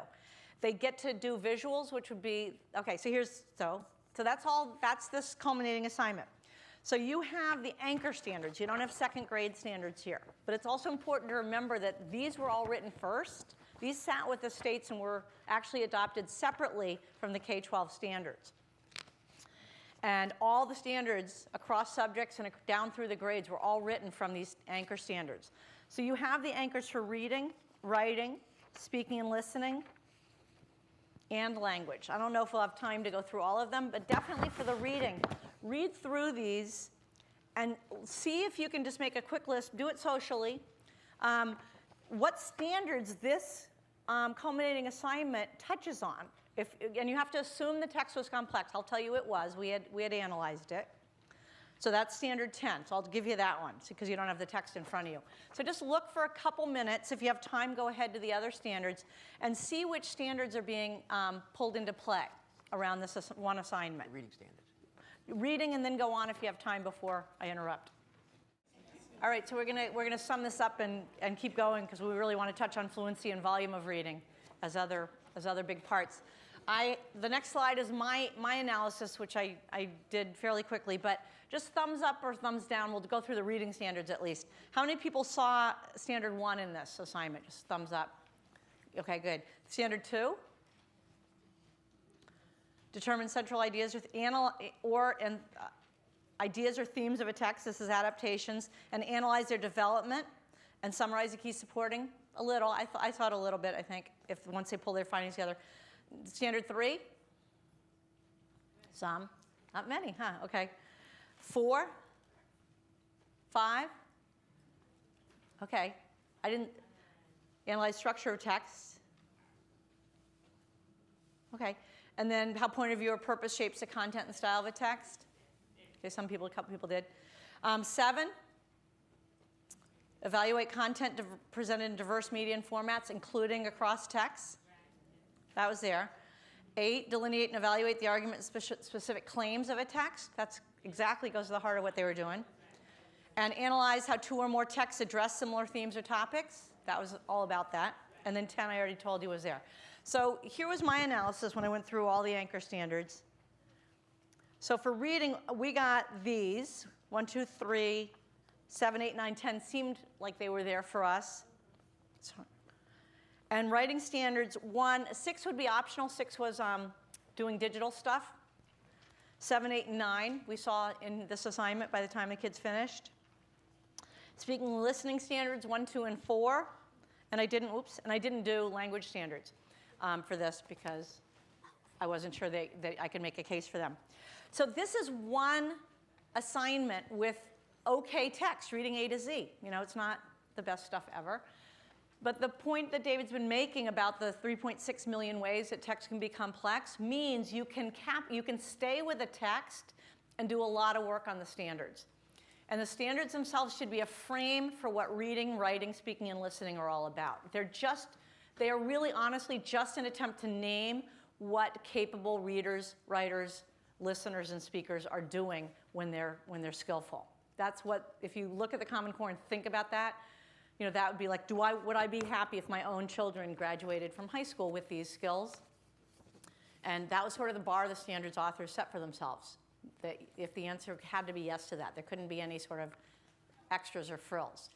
They get to do visuals, which would be, okay, so that's this culminating assignment. So you have the anchor standards. You don't have 2nd grade standards here. But it's also important to remember that these were all written first. These sat with the states and were actually adopted separately from the K-12 standards. And all the standards across subjects and down through the grades were all written from these anchor standards. So you have the anchors for reading, writing, speaking and listening, and language. I don't know if we'll have time to go through all of them, but definitely for the reading, read through these and see if you can just make a quick list, do it socially, what standards this culminating assignment touches on. And you have to assume the text was complex. I'll tell you it was. We had analyzed it. So that's standard 10. So I'll give you that one because you don't have the text in front of you. So just look for a couple minutes. If you have time, go ahead to the other standards and see which standards are being pulled into play around this one assignment. Reading standards. Reading, and then go on if you have time before I interrupt. All right, so we're gonna sum this up and keep going because we really want to touch on fluency and volume of reading as other big parts. The next slide is my analysis, which I did fairly quickly, but just thumbs up or thumbs down. We'll go through the reading standards at least. How many people saw standard 1 in this assignment? Just thumbs up. Okay, good. Standard 2? Determine central ideas ideas or themes of a text. This is adaptations, and analyze their development and summarize the key supporting. A little. I thought a little bit. I think once they pull their findings together. Standard 3? Some. Not many, huh? Okay. 4? 5? Okay. I didn't analyze structure of text. Okay. And then how point of view or purpose shapes the content and style of a text. Okay, a couple people did. 7, evaluate content presented in diverse media and formats, including across texts. That was there. 8, delineate and evaluate the argument and specific claims of a text. That's exactly goes to the heart of what they were doing. And analyze how 2 or more texts address similar themes or topics. That was all about that. And then 10, I already told you was there. So here was my analysis when I went through all the anchor standards. So for reading, we got these. 1, 2, 3, 7, 8, 9, 10 seemed like they were there for us. And writing standards, 6 would be optional. 6 was doing digital stuff. 7, 8, and 9 we saw in this assignment by the time the kids finished. Speaking and listening standards, 1, 2, and 4. And I didn't do language standards for this because I wasn't sure that I could make a case for them. So this is one assignment with okay text, reading A to Z. You know, it's not the best stuff ever. But the point that David's been making about the 3.6 million ways that text can be complex means you can stay with a text and do a lot of work on the standards. And the standards themselves should be a frame for what reading, writing, speaking, and listening are all about. They are really honestly just an attempt to name what capable readers, writers, listeners, and speakers are doing when they're skillful. That's what, if you look at the Common Core and think about that, you know, that would be like, would I be happy if my own children graduated from high school with these skills? And that was sort of the bar the standards authors set for themselves. That if the answer had to be yes to that, there couldn't be any sort of extras or frills.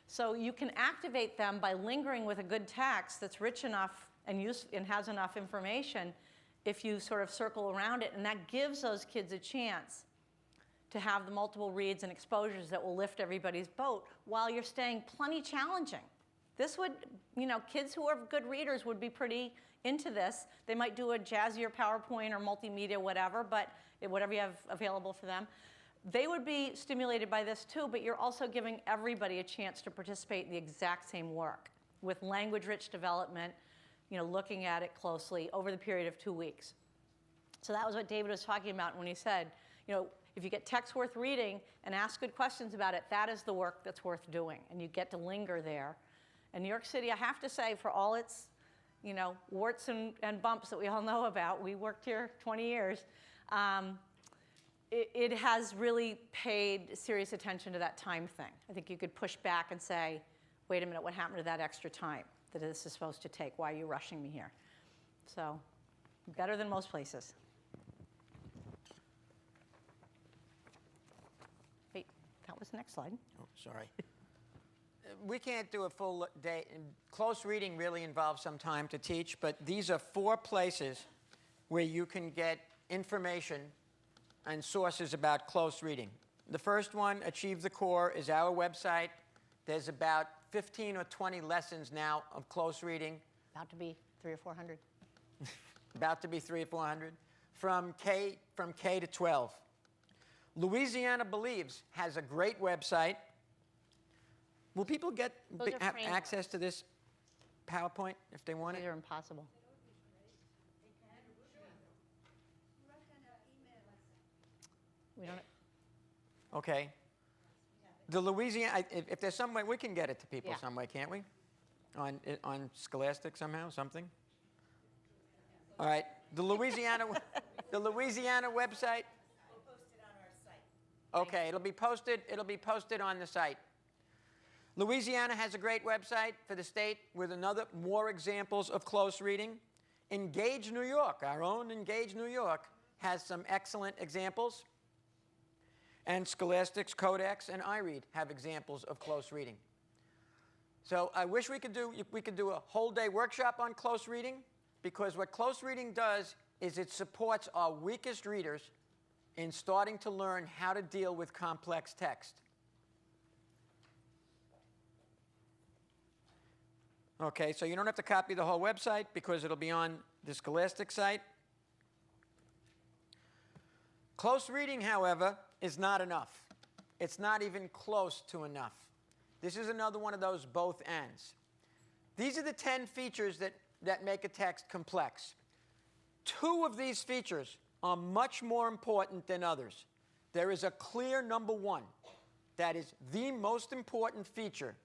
So you can activate them by lingering with a good text that's rich enough and has enough information if you sort of circle around it. And that gives those kids a chance to have the multiple reads and exposures that will lift everybody's boat while you're staying plenty challenging. This would, you know, kids who are good readers would be pretty into this. They might do a jazzier PowerPoint or multimedia, whatever, but whatever you have available for them. They would be stimulated by this too, but you're also giving everybody a chance to participate in the exact same work with language-rich development, you know, looking at it closely over the period of 2 weeks. So that was what David was talking about when he said, you know, if you get text worth reading and ask good questions about it, that is the work that's worth doing, and you get to linger there. And New York City, I have to say, for all its, you know, warts and bumps that we all know about, we worked here 20 years, it has really paid serious attention to that time thing. I think you could push back and say, wait a minute, what happened to that extra time that this is supposed to take? Why are you rushing me here? So, better than most places. Wait, that was the next slide. Oh, sorry. We can't do a full day. Close reading really involves some time to teach, but these are 4 places where you can get information and sources about close reading. The first one, Achieve the Core, is our website. There's about 15 or 20 lessons now of close reading. About to be 300 or 400. About to be 300 or 400. From K to 12. Louisiana Believes has a great website. Will people get Those are have frameworks. access to this PowerPoint if they want These it? are impossible. We don't. Okay. The Louisiana, if there's some way, we can get it to people Yeah. some way, can't we? On Scholastic somehow, something? All right. The Louisiana website. We'll post it on our site. Okay, it'll be posted on the site. Louisiana has a great website for the state with more examples of close reading. Engage New York, our own Engage New York, has some excellent examples. And Scholastic's Codex and iRead have examples of close reading. So I wish we could do a whole day workshop on close reading, because what close reading does is it supports our weakest readers in starting to learn how to deal with complex text. Okay, so you don't have to copy the whole website because it'll be on the Scholastic site. Close reading, however, is not enough. It's not even close to enough. This is another one of those both ends. These are the 10 features that make a text complex. 2 of these features are much more important than others. There is a clear number 1 that is the most important feature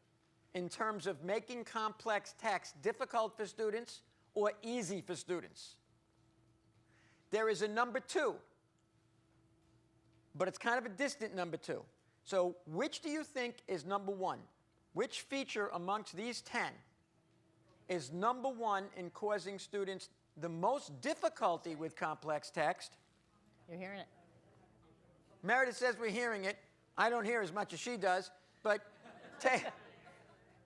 in terms of making complex text difficult for students or easy for students. There is a number 2, but it's kind of a distant number 2. So which do you think is number 1? Which feature amongst these 10 is number 1 in causing students the most difficulty with complex text? You're hearing it. Meredith says we're hearing it. I don't hear as much as she does, but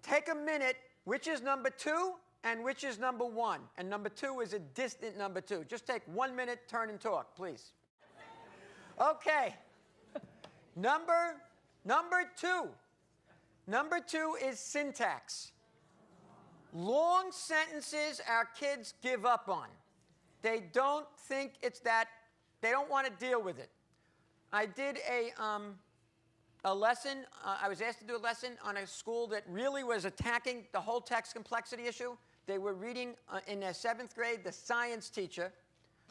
take a minute. Which is number 2 and which is number 1? And number 2 is a distant number 2. Just take 1 minute, turn and talk, please. Okay. Number 2. Number 2 is syntax. Long sentences our kids give up on. They don't think it's that, they don't want to deal with it. I did a lesson, I was asked to do a lesson on a school that really was attacking the whole text complexity issue. They were reading, in their 7th grade, the science teacher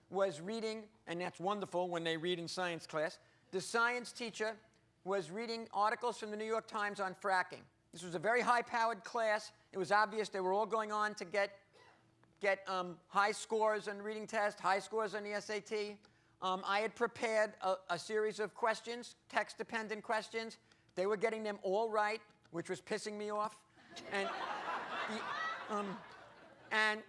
was reading, and that's wonderful when they read in science class. The science teacher was reading articles from the New York Times on fracking. This was a very high-powered class. It was obvious they were all going on to get high scores on the reading test, high scores on the SAT. I had prepared a series of questions, text-dependent questions. They were getting them all right, which was pissing me off. And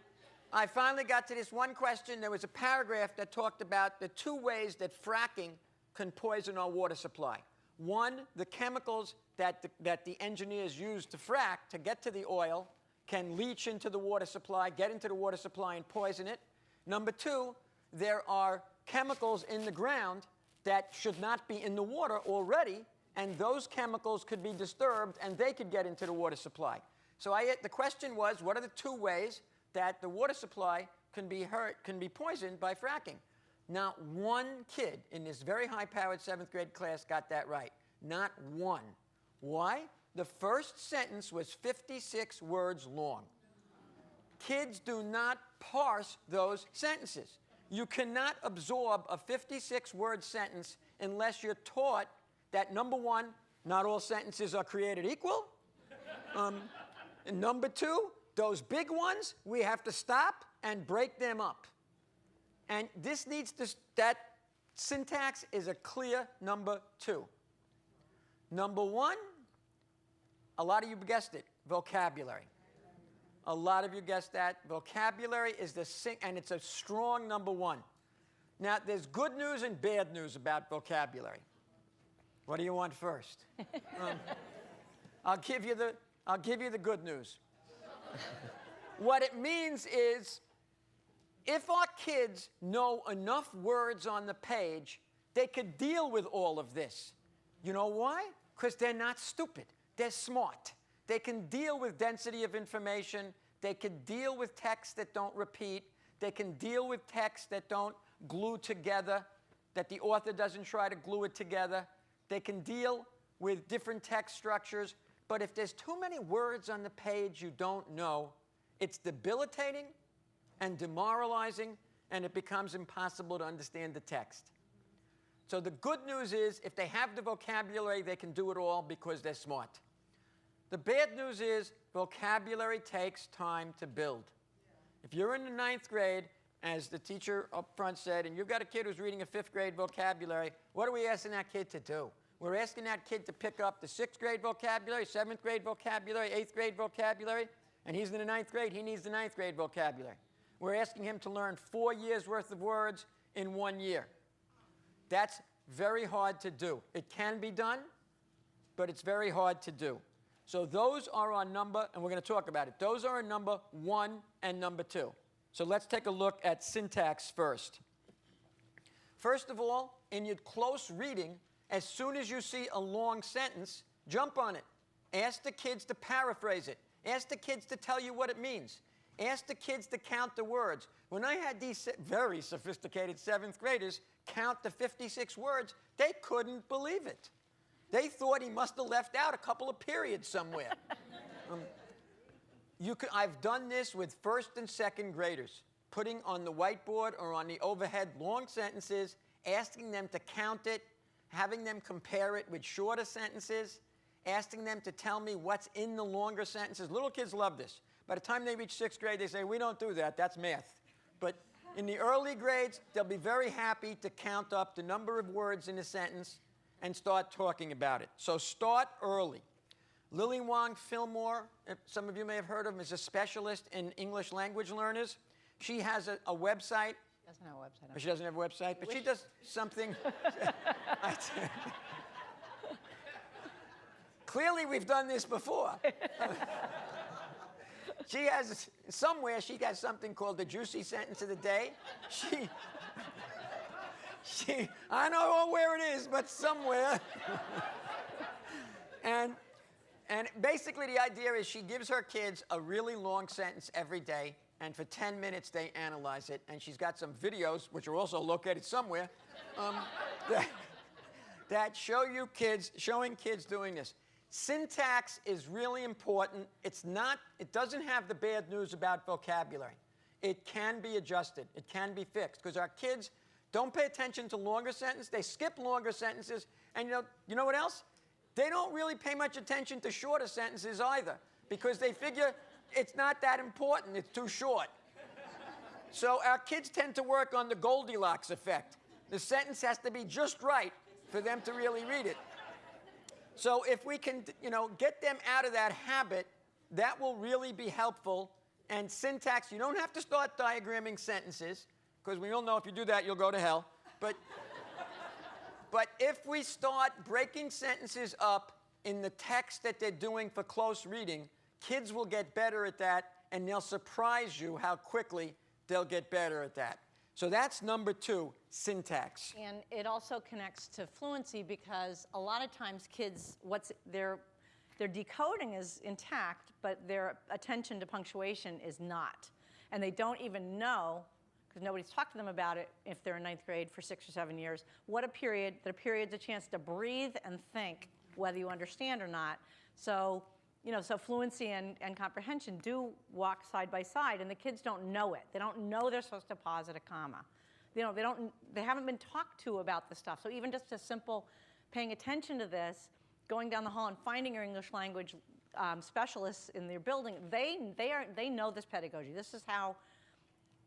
I finally got to this one question. There was a paragraph that talked about the 2 ways that fracking can poison our water supply. 1, the chemicals that the engineers use to frack to get to the oil can leach into the water supply, get into the water supply and poison it. Number 2, there are chemicals in the ground that should not be in the water already, and those chemicals could be disturbed and they could get into the water supply. So the question was, what are the 2 ways that the water supply can be poisoned by fracking? Not one kid in this very high-powered 7th grade class got that right. Not one. Why? The first sentence was 56 words long. Kids do not parse those sentences. You cannot absorb a 56-word sentence unless you're taught that, number 1, not all sentences are created equal. And number 2, those big ones, we have to stop and break them up. And this needs to, that syntax is a clear number 2. Number 1, a lot of you guessed it, vocabulary. A lot of you guessed that. Vocabulary is and it's a strong number 1. Now, there's good news and bad news about vocabulary. What do you want first? I'll give you the good news. What it means is, if our kids know enough words on the page, they could deal with all of this. You know why? Because they're not stupid. They're smart. They can deal with density of information. They can deal with texts that don't repeat. They can deal with texts that don't glue together. that the author doesn't try to glue it together. They can deal with different text structures. But if there's too many words on the page you don't know, it's debilitating and demoralizing, and it becomes impossible to understand the text. So the good news is, if they have the vocabulary, they can do it all because they're smart. The bad news is, vocabulary takes time to build. If you're in the 9th grade, as the teacher up front said, and you've got a kid who's reading a 5th grade vocabulary, what are we asking that kid to do? We're asking that kid to pick up the 6th grade vocabulary, 7th grade vocabulary, 8th grade vocabulary, and he's in the 9th grade, he needs the 9th grade vocabulary. We're asking him to learn 4 years' worth of words in 1 year. That's very hard to do. It can be done, but it's very hard to do. So those are our number, and we're going to talk about it. Those are our number 1 and number 2. So let's take a look at syntax first. First of all, in your close reading, as soon as you see a long sentence, jump on it. Ask the kids to paraphrase it. Ask the kids to tell you what it means. Ask the kids to count the words. When I had these very sophisticated 7th graders count the 56 words, they couldn't believe it. They thought he must have left out a couple of periods somewhere. I've done this with 1st and 2nd graders, putting on the whiteboard or on the overhead long sentences, asking them to count it, having them compare it with shorter sentences, asking them to tell me what's in the longer sentences. Little kids love this. By the time they reach 6th grade, they say, we don't do that, that's math. But in the early grades, they'll be very happy to count up the number of words in a sentence and start talking about it. So start early. Lily Wong Fillmore, some of you may have heard of him, is a specialist in English language learners. She has a website. She doesn't have a website. She doesn't have a website, but she does something. Clearly, we've done this before. She has, somewhere, she has something called the Juicy Sentence of the Day. I don't know where it is, but somewhere. And basically the idea is she gives her kids a really long sentence every day, and for 10 minutes they analyze it. And she's got some videos, which are also located somewhere, that showing kids doing this. Syntax is really important. It doesn't have the bad news about vocabulary. It can be adjusted. It can be fixed, because our kids don't pay attention to longer sentences. They skip longer sentences. And you know what else? They don't really pay much attention to shorter sentences either, because they figure it's not that important. It's too short. So our kids tend to work on the Goldilocks effect. The sentence has to be just right for them to really read it. So if we can, get them out of that habit, that will really be helpful. And syntax, you don't have to start diagramming sentences, because we all know if you do that, you'll go to hell. But if we start breaking sentences up in the text that they're doing for close reading, kids will get better at that, and they'll surprise you how quickly they'll get better at that. So that's number 2, syntax. And it also connects to fluency, because a lot of times kids, their decoding is intact, but their attention to punctuation is not. And they don't even know, because nobody's talked to them about it if they're in 9th grade for 6 or 7 years, that a period's a chance to breathe and think whether you understand or not. So, so fluency and comprehension do walk side by side, and the kids don't know it. They don't know they're supposed to pause at a comma. They haven't been talked to about this stuff. So even just a simple paying attention to this, going down the hall and finding your English language specialists in their building, they know this pedagogy. This is how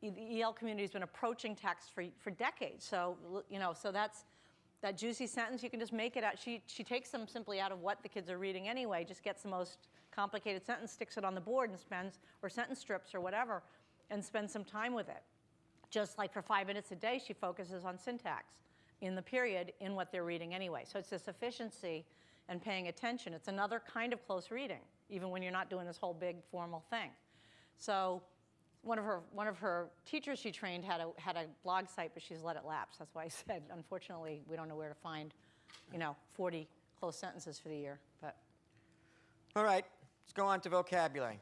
the EL community has been approaching text for decades. So, so that's that juicy sentence. You can just make it out. She takes them simply out of what the kids are reading anyway, just gets the most complicated sentence, sticks it on the board, and or sentence strips or whatever, and spends some time with it. Just like for 5 minutes a day, she focuses on syntax in the period in what they're reading anyway. So it's this efficiency and paying attention. It's another kind of close reading, even when you're not doing this whole big formal thing. So one of her teachers she trained had a blog site, but she's let it lapse. That's why I said, unfortunately, we don't know where to find, 40 close sentences for the year. But All right, let's go on to vocabulary.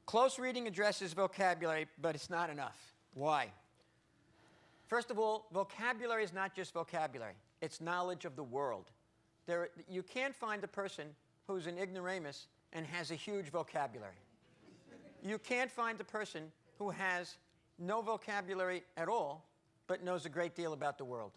Close reading addresses vocabulary, but it's not enough. Why? First of all, vocabulary is not just vocabulary. It's knowledge of the world. You can't find a person who's an ignoramus and has a huge vocabulary. You can't find a person who has no vocabulary at all but knows a great deal about the world.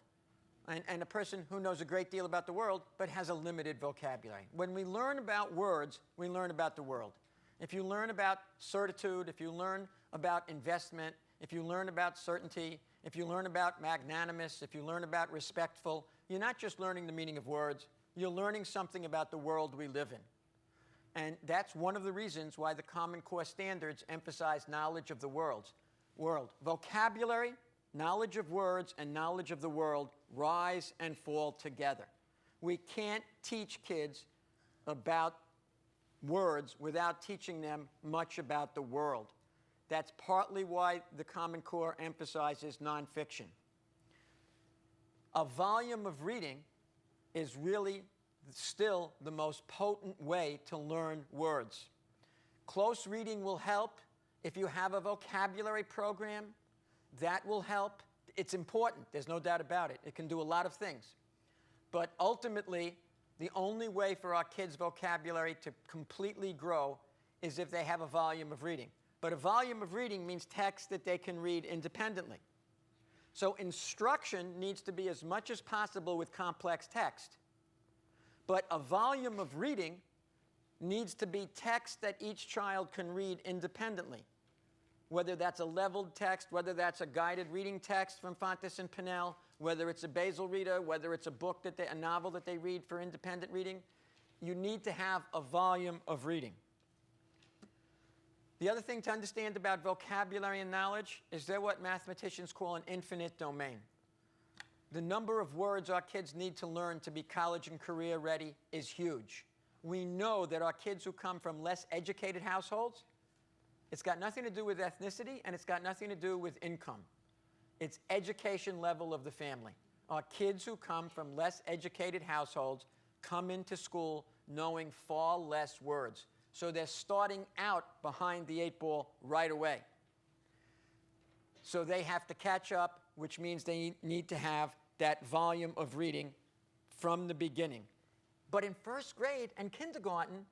And a person who knows a great deal about the world but has a limited vocabulary. When we learn about words, we learn about the world. If you learn about certitude, if you learn about investment, if you learn about certainty, if you learn about magnanimous, if you learn about respectful, you're not just learning the meaning of words, you're learning something about the world we live in. And that's one of the reasons why the Common Core standards emphasize knowledge of the world. Vocabulary, knowledge of words, and knowledge of the world rise and fall together. We can't teach kids about words without teaching them much about the world. That's partly why the Common Core emphasizes nonfiction. A volume of reading is really still the most potent way to learn words. Close reading will help. If you have a vocabulary program, that will help. It's important. There's no doubt about it. It can do a lot of things. But ultimately, the only way for our kids' vocabulary to completely grow is if they have a volume of reading. But a volume of reading means text that they can read independently. So instruction needs to be as much as possible with complex text. But a volume of reading needs to be text that each child can read independently. Whether that's a leveled text, whether that's a guided reading text from Fontes and Pinnell, whether it's a basal reader, whether it's a novel that they read for independent reading, you need to have a volume of reading. The other thing to understand about vocabulary and knowledge is they're what mathematicians call an infinite domain. The number of words our kids need to learn to be college and career ready is huge. We know that our kids who come from less educated households, it's got nothing to do with ethnicity and it's got nothing to do with income. It's education level of the family. Our kids who come from less educated households come into school knowing far less words. So they're starting out behind the 8 ball right away. So they have to catch up, which means they need to have that volume of reading from the beginning. But in first grade and kindergarten,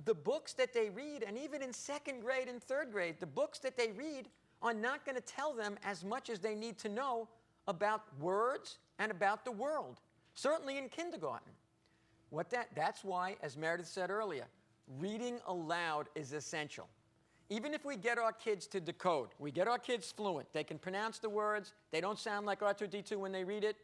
the books that they read, and even in second grade and third grade, the books that they read are not going to tell them as much as they need to know about words and about the world, certainly in kindergarten. That's why, as Meredith said earlier, reading aloud is essential. Even if we get our kids to decode, we get our kids fluent, they can pronounce the words, they don't sound like R2-D2 when they read it,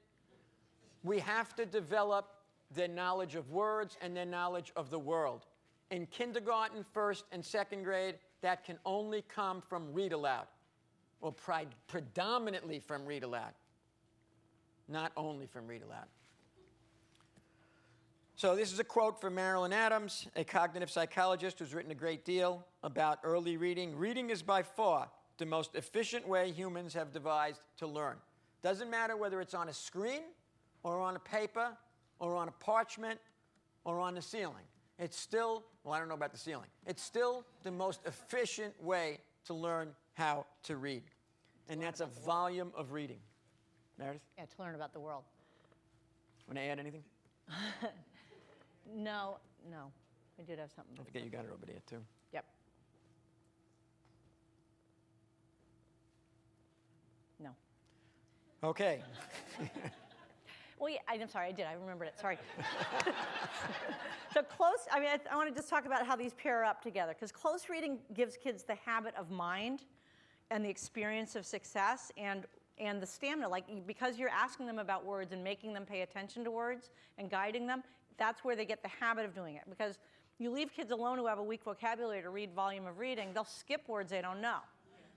we have to develop their knowledge of words and their knowledge of the world. In kindergarten, first and second grade, that can only come from read aloud, or predominantly from read aloud, not only from read aloud. So this is a quote from Marilyn Adams, a cognitive psychologist who's written a great deal about early reading. Reading is by far the most efficient way humans have devised to learn. Doesn't matter whether it's on a screen or on a paper or on a parchment or on the ceiling. It's still, well, I don't know about the ceiling. It's still the most efficient way to learn how to read. And that's a volume of reading. Meredith? Yeah, to learn about the world. Want to add anything? No. I did have something. Don't forget you got it over there, too. Yep. No. Okay. Well, yeah, I'm sorry, I did. I remembered it. Sorry. So close, I want to just talk about how these pair up together, because close reading gives kids the habit of mind and the experience of success and the stamina. Because you're asking them about words and making them pay attention to words and guiding them, that's where they get the habit of doing it. Because you leave kids alone who have a weak vocabulary to read volume of reading, they'll skip words they don't know.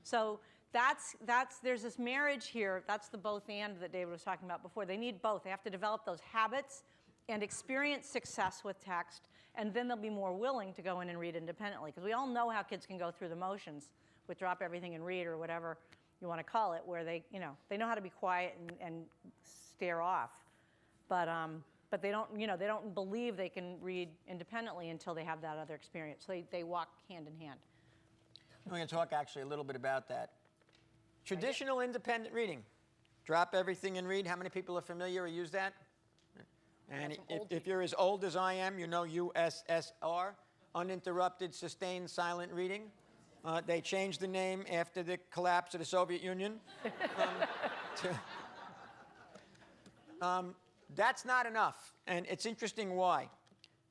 So there's this marriage here. That's the both and that David was talking about before. They need both. They have to develop those habits and experience success with text, and then they'll be more willing to go in and read independently. Because we all know how kids can go through the motions with drop everything and read, or whatever you want to call it, where they know how to be quiet and stare off. But they don't believe they can read independently until they have that other experience. So they walk hand in hand. We're going to talk actually a little bit about that. Traditional independent reading. Drop everything and read. How many people are familiar or use that? And if you're as old as I am, you know USSR, uninterrupted, sustained, silent reading. They changed the name after the collapse of the Soviet Union. That's not enough, and it's interesting why.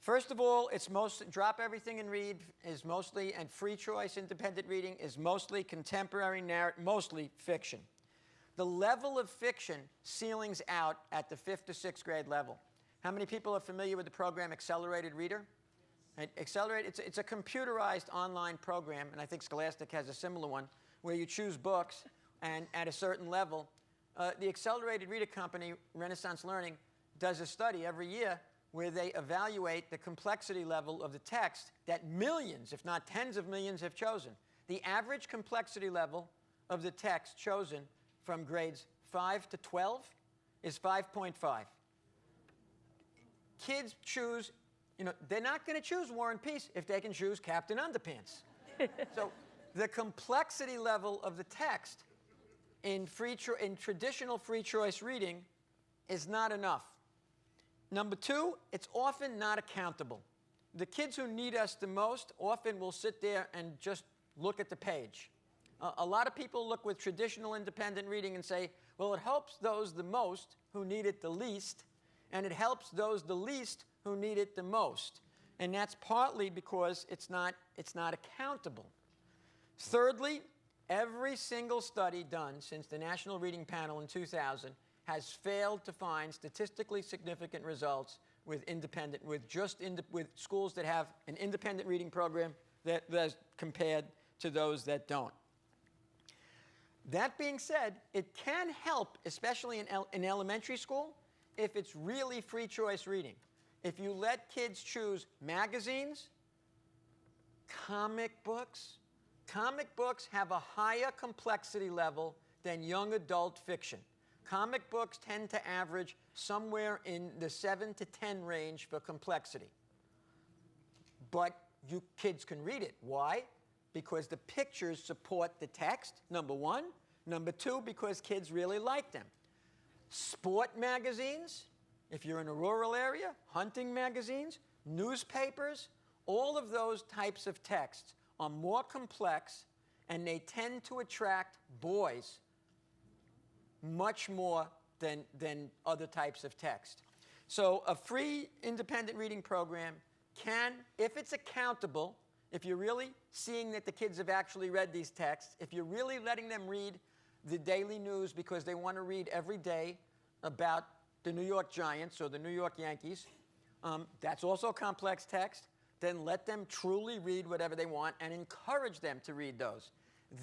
First of all, it's drop everything and read is mostly, and free choice independent reading is mostly contemporary narrative, mostly fiction. The level of fiction ceilings out at the 5th to 6th grade level. How many people are familiar with the program Accelerated Reader? And it's a computerized online program, and I think Scholastic has a similar one, where you choose books, and at a certain level, the Accelerated Reader company, Renaissance Learning, does a study every year where they evaluate the complexity level of the text that millions, if not tens of millions, have chosen. The average complexity level of the text chosen from grades 5 to 12 is 5.5. Kids choose, they're not going to choose War and Peace if they can choose Captain Underpants. So the complexity level of the text in traditional free choice reading is not enough. Number two, it's often not accountable. The kids who need us the most often will sit there and just look at the page. A lot of people look with traditional independent reading and say, well, it helps those the most who need it the least, and it helps those the least who need it the most. And that's partly because it's not accountable. Thirdly, every single study done since the National Reading Panel in 2000 has failed to find statistically significant results with schools that have an independent reading program that's compared to those that don't. That being said, it can help, especially in elementary school, if it's really free choice reading. If you let kids choose magazines, comic books have a higher complexity level than young adult fiction. Comic books tend to average somewhere in the 7 to 10 range for complexity. But you kids can read it. Why? Because the pictures support the text, number one. Number two, because kids really like them. Sport magazines, if you're in a rural area, hunting magazines, newspapers, all of those types of texts are more complex, and they tend to attract boys much more than other types of text. So a free independent reading program can, if it's accountable, if you're really seeing that the kids have actually read these texts, if you're really letting them read the daily news because they want to read every day about the New York Giants or the New York Yankees, that's also complex text, then let them truly read whatever they want and encourage them to read those.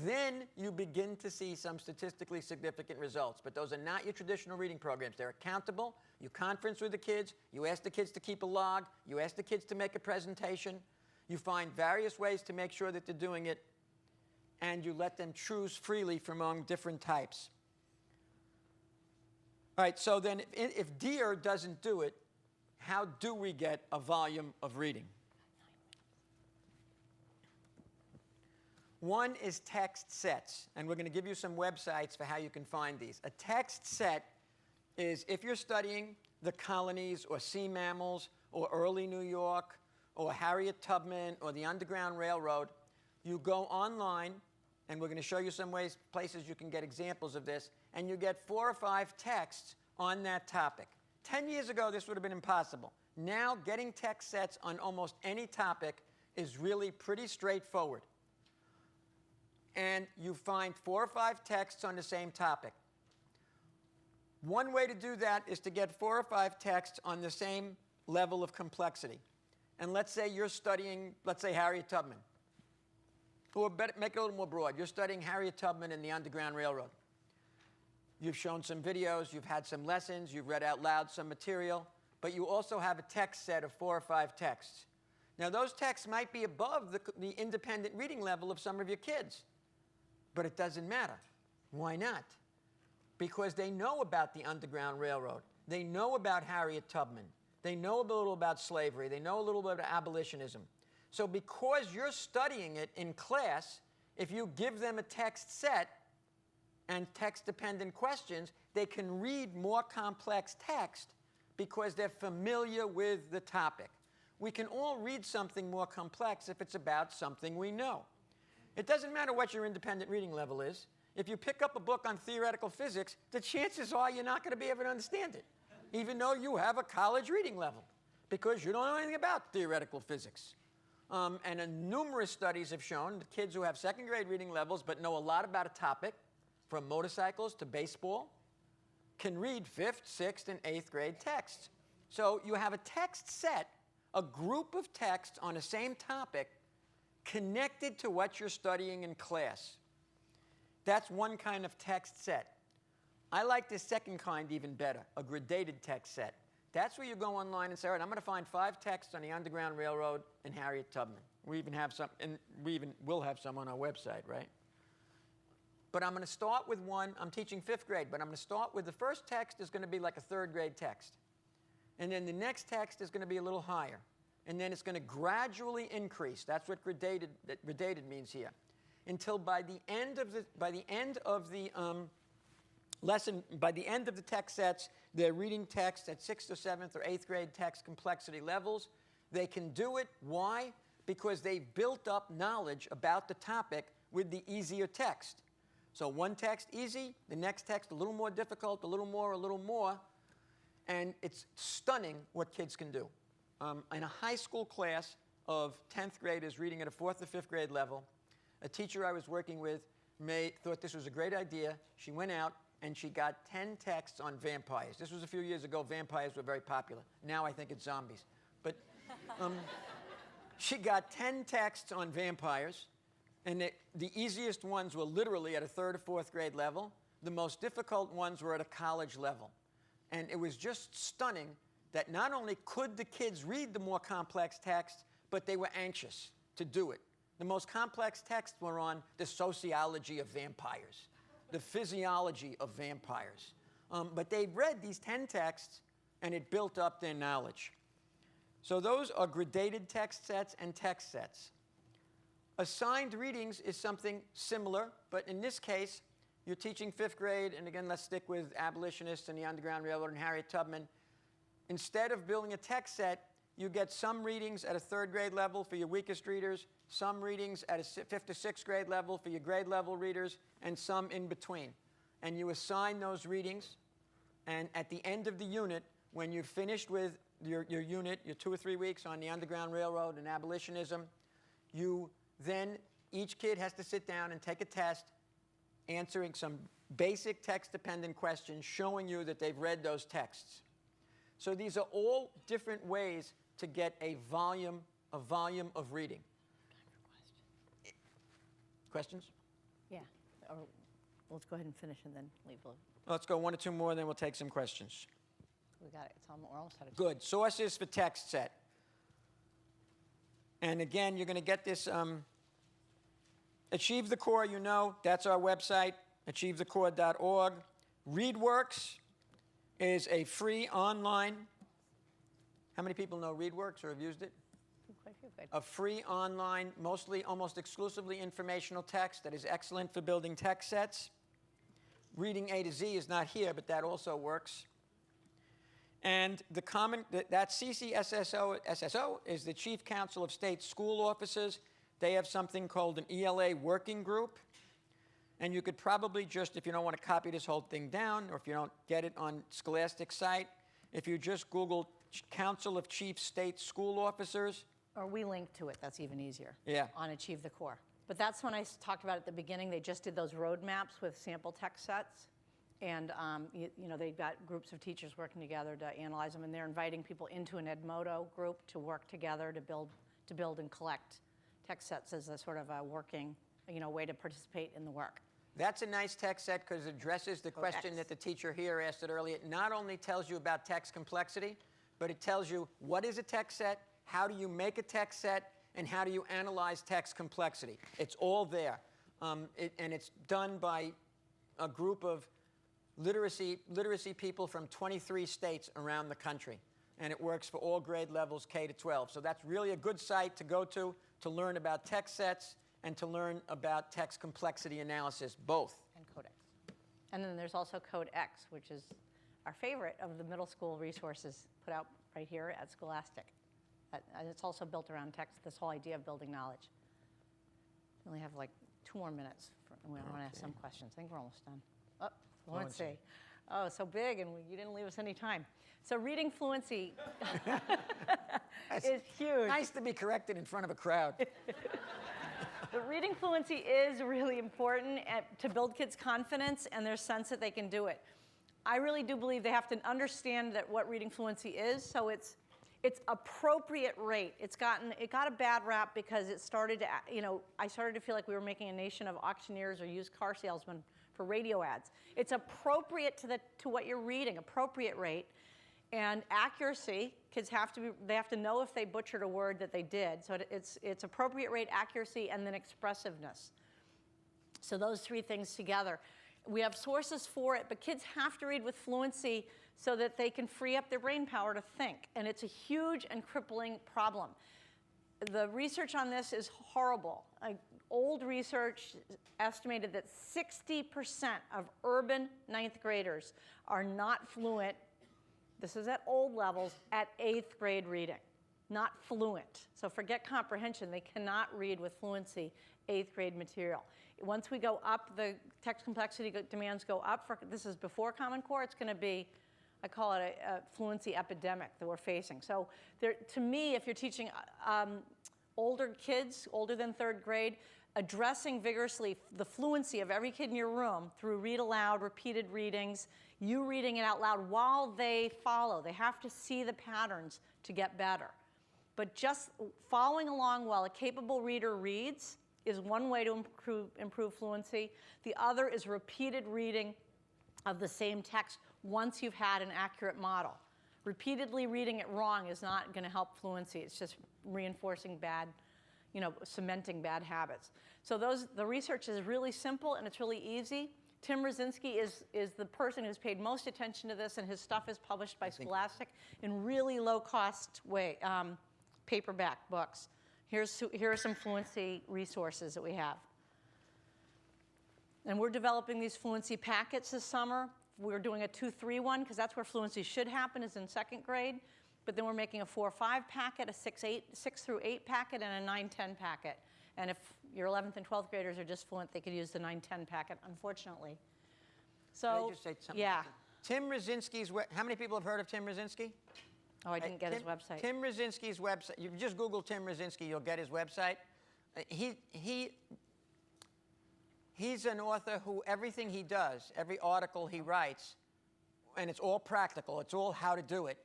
Then you begin to see some statistically significant results. But those are not your traditional reading programs. They're accountable. You conference with the kids. You ask the kids to keep a log. You ask the kids to make a presentation. You find various ways to make sure that they're doing it. And you let them choose freely from among different types. All right, so then if DEAR doesn't do it, how do we get a volume of reading? One is text sets, and we're going to give you some websites for how you can find these. A text set is if you're studying the colonies or sea mammals or early New York or Harriet Tubman or the Underground Railroad, you go online, and we're going to show you some places you can get examples of this, and you get 4 or 5 texts on that topic. 10 years ago, this would have been impossible. Now, getting text sets on almost any topic is really pretty straightforward. And you find 4 or 5 texts on the same topic. One way to do that is to get 4 or 5 texts on the same level of complexity. And let's say you're studying, let's say, Harriet Tubman. Or make it a little more broad. You're studying Harriet Tubman and the Underground Railroad. You've shown some videos, you've had some lessons, you've read out loud some material, but you also have a text set of 4 or 5 texts. Now, those texts might be above the independent reading level of some of your kids. But it doesn't matter. Why not? Because they know about the Underground Railroad. They know about Harriet Tubman. They know a little about slavery. They know a little bit about abolitionism. So because you're studying it in class, if you give them a text set and text-dependent questions, they can read more complex text because they're familiar with the topic. We can all read something more complex if it's about something we know. It doesn't matter what your independent reading level is. If you pick up a book on theoretical physics, the chances are you're not going to be able to understand it, even though you have a college reading level, because you don't know anything about theoretical physics. Numerous studies have shown that kids who have second-grade reading levels but know a lot about a topic, from motorcycles to baseball, can read 5th, 6th, and 8th grade texts. So you have a text set, a group of texts on the same topic connected to what you're studying in class. That's one kind of text set. I like this second kind even better, a gradated text set. That's where you go online and say, all right, I'm going to find 5 texts on the Underground Railroad and Harriet Tubman. We even have some, and we even will have some on our website, right? But I'm going to start with one. I'm teaching 5th grade, but I'm going to start with the first text is going to be like a 3rd grade text. And then the next text is going to be a little higher. And then it's going to gradually increase. That's what gradated means here. Until by the end of the lesson, by the end of the text sets, they're reading text at 6th or 7th or 8th grade text complexity levels. They can do it. Why? Because they've built up knowledge about the topic with the easier text. So one text easy, the next text a little more difficult, a little more. And it's stunning what kids can do. In a high school class of 10th graders reading at a 4th or 5th grade level, a teacher I was working with thought this was a great idea. She went out and she got 10 texts on vampires. This was a few years ago. Vampires were very popular. Now I think it's zombies. But she got 10 texts on vampires. And the easiest ones were literally at a 3rd or 4th grade level. The most difficult ones were at a college level. And it was just stunning that not only could the kids read the more complex texts, but they were anxious to do it. The most complex texts were on the sociology of vampires, the physiology of vampires. But they read these 10 texts, and it built up their knowledge. So those are gradated text sets and text sets. Assigned readings is something similar, but in this case, you're teaching 5th grade, and again, let's stick with abolitionists and the Underground Railroad and Harriet Tubman. Instead of building a text set, you get some readings at a 3rd grade level for your weakest readers, some readings at a 5th to 6th grade level for your grade level readers, and some in between. And you assign those readings, and at the end of the unit, when you've finished with your unit, your 2 or 3 weeks on the Underground Railroad and abolitionism, then each kid has to sit down and take a test answering some basic text-dependent questions showing you that they've read those texts. So these are all different ways to get a volume of reading. Questions? Yeah. Or let's go ahead and finish and then leave. Let's go 1 or 2 more, and then we'll take some questions. We got it. We're almost out of time. Good. Sources for text set. And again, you're going to get this Achieve the Core, you know. That's our website, achievethecore.org. ReadWorks is a free online. How many people know ReadWorks or have used it? Quite a few, good. A free online, mostly, almost exclusively informational text that is excellent for building text sets. Reading A to Z is not here, but that also works. And that CCSSO is the Chief Council of State School Officers. They have something called an ELA working group. And you could probably just, if you don't want to copy this whole thing down, or if you don't get it on Scholastic site, if you just Google Council of Chief State School Officers. Or we link to it. That's even easier. Yeah. On Achieve the Core. But that's when I talked about at the beginning. They just did those roadmaps with sample text sets. And they've got groups of teachers working together to analyze them, and they're inviting people into an Edmodo group to work together to build and collect text sets as a sort of a working, way to participate in the work. That's a nice text set because it addresses the question that the teacher here asked it earlier. It not only tells you about text complexity, but it tells you what is a text set, how do you make a text set, and how do you analyze text complexity. It's all there. And it's done by a group of literacy people from 23 states around the country. And it works for all grade levels, K to 12. So that's really a good site to go to learn about text sets and to learn about text complexity analysis, both. And codex. And then there's also Code X, which is our favorite of the middle school resources put out right here at Scholastic. And it's also built around text, this whole idea of building knowledge. We only have like 2 more minutes. We want to ask some questions. I think we're almost done. Oh, fluency. Oh, so big, and you didn't leave us any time. So reading fluency is huge. Nice to be corrected in front of a crowd. But reading fluency is really important to build kids' confidence and their sense that they can do it. I really do believe they have to understand that what reading fluency is. So it's appropriate rate. It got a bad rap because it started to, I started to feel like we were making a nation of auctioneers or used car salesmen for radio ads. It's appropriate to what you're reading, appropriate rate. And accuracy, kids have to know if they butchered a word that they did. So it's appropriate rate, accuracy, and then expressiveness. So those 3 things together. We have sources for it, but kids have to read with fluency so that they can free up their brain power to think. And it's a huge and crippling problem. The research on this is horrible. Old research estimated that 60% of urban 9th graders are not fluent. This is at old levels, at 8th grade reading, not fluent. So forget comprehension. They cannot read with fluency 8th grade material. Once we go up, the text complexity demands go up. This is before Common Core. It's going to be, I call it a fluency epidemic that we're facing. So to me, if you're teaching older kids, older than 3rd grade, addressing vigorously the fluency of every kid in your room through read aloud, repeated readings, you reading it out loud while they follow. They have to see the patterns to get better. But just following along while a capable reader reads is one way to improve fluency. The other is repeated reading of the same text once you've had an accurate model. Repeatedly reading it wrong is not going to help fluency. It's just reinforcing bad, cementing bad habits. So the research is really simple and it's really easy. Tim Rosinski is the person who's paid most attention to this, and his stuff is published by Scholastic in really low-cost paperback books. Here are some fluency resources that we have. And we're developing these fluency packets this summer. We're doing a 2-3 one because that's where fluency should happen, is in 2nd grade. But then we're making a 4-5 packet, a 6 through 8 packet, and a 9-10 packet. And if your 11th and 12th graders are just fluent, they could use the 9-10 packet, unfortunately. So, Can I just say something? Yeah. Tim Rosinski's, how many people have heard of Tim Rosinski? Oh, I didn't get his website. Tim Rosinski's website, you just Google Tim Rosinski, you'll get his website. He's an author who everything he does, every article he writes, and it's all practical, it's all how to do it,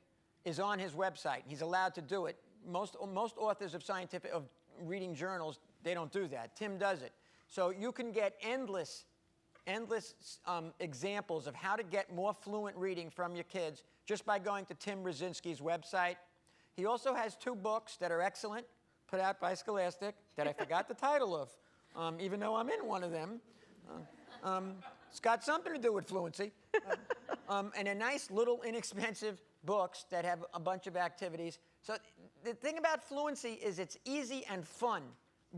is on his website. He's allowed to do it. Most authors of reading journals, they don't do that. Tim does it. So you can get endless examples of how to get more fluent reading from your kids just by going to Tim Rosinski's website. He also has 2 books that are excellent, put out by Scholastic, that I forgot the title of, even though I'm in one of them. It's got something to do with fluency. And a nice little inexpensive books that have a bunch of activities. So the thing about fluency is it's easy and fun.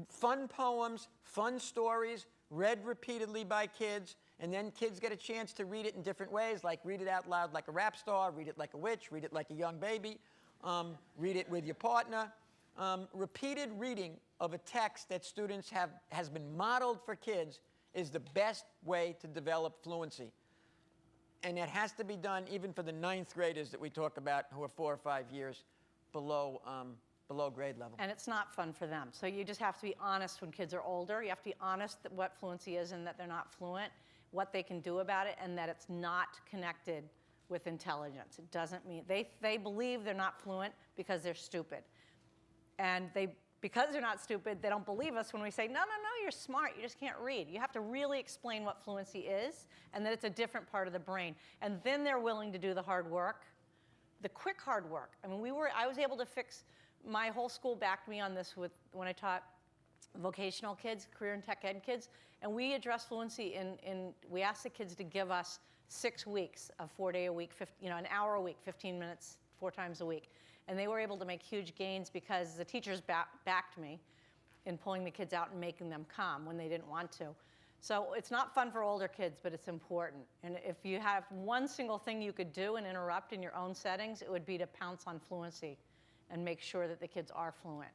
Fun poems, fun stories, read repeatedly by kids, and then kids get a chance to read it in different ways, like read it out loud like a rap star, read it like a witch, read it like a young baby, read it with your partner. Repeated reading of a text that students has been modeled for kids is the best way to develop fluency. And it has to be done even for the 9th graders that we talk about who are 4 or 5 years below grade level. And it's not fun for them. So you just have to be honest when kids are older. You have to be honest that what fluency is and that they're not fluent, what they can do about it, and that it's not connected with intelligence. It doesn't mean, they believe they're not fluent because they're stupid. And because they're not stupid, they don't believe us when we say, no, you're smart, you just can't read. You have to really explain what fluency is and that it's a different part of the brain. And then they're willing to do the hard work, the quick hard work. I mean, I was able to fix, my whole school backed me on this when I taught vocational kids, career and tech ed kids, and we addressed fluency we asked the kids to give us 6 weeks of 4-day a week, an hour a week, 15 minutes, 4 times a week. And they were able to make huge gains because the teachers backed me in pulling the kids out and making them come when they didn't want to. So it's not fun for older kids, but it's important. And if you have one single thing you could do and interrupt in your own settings, it would be to pounce on fluency and make sure that the kids are fluent.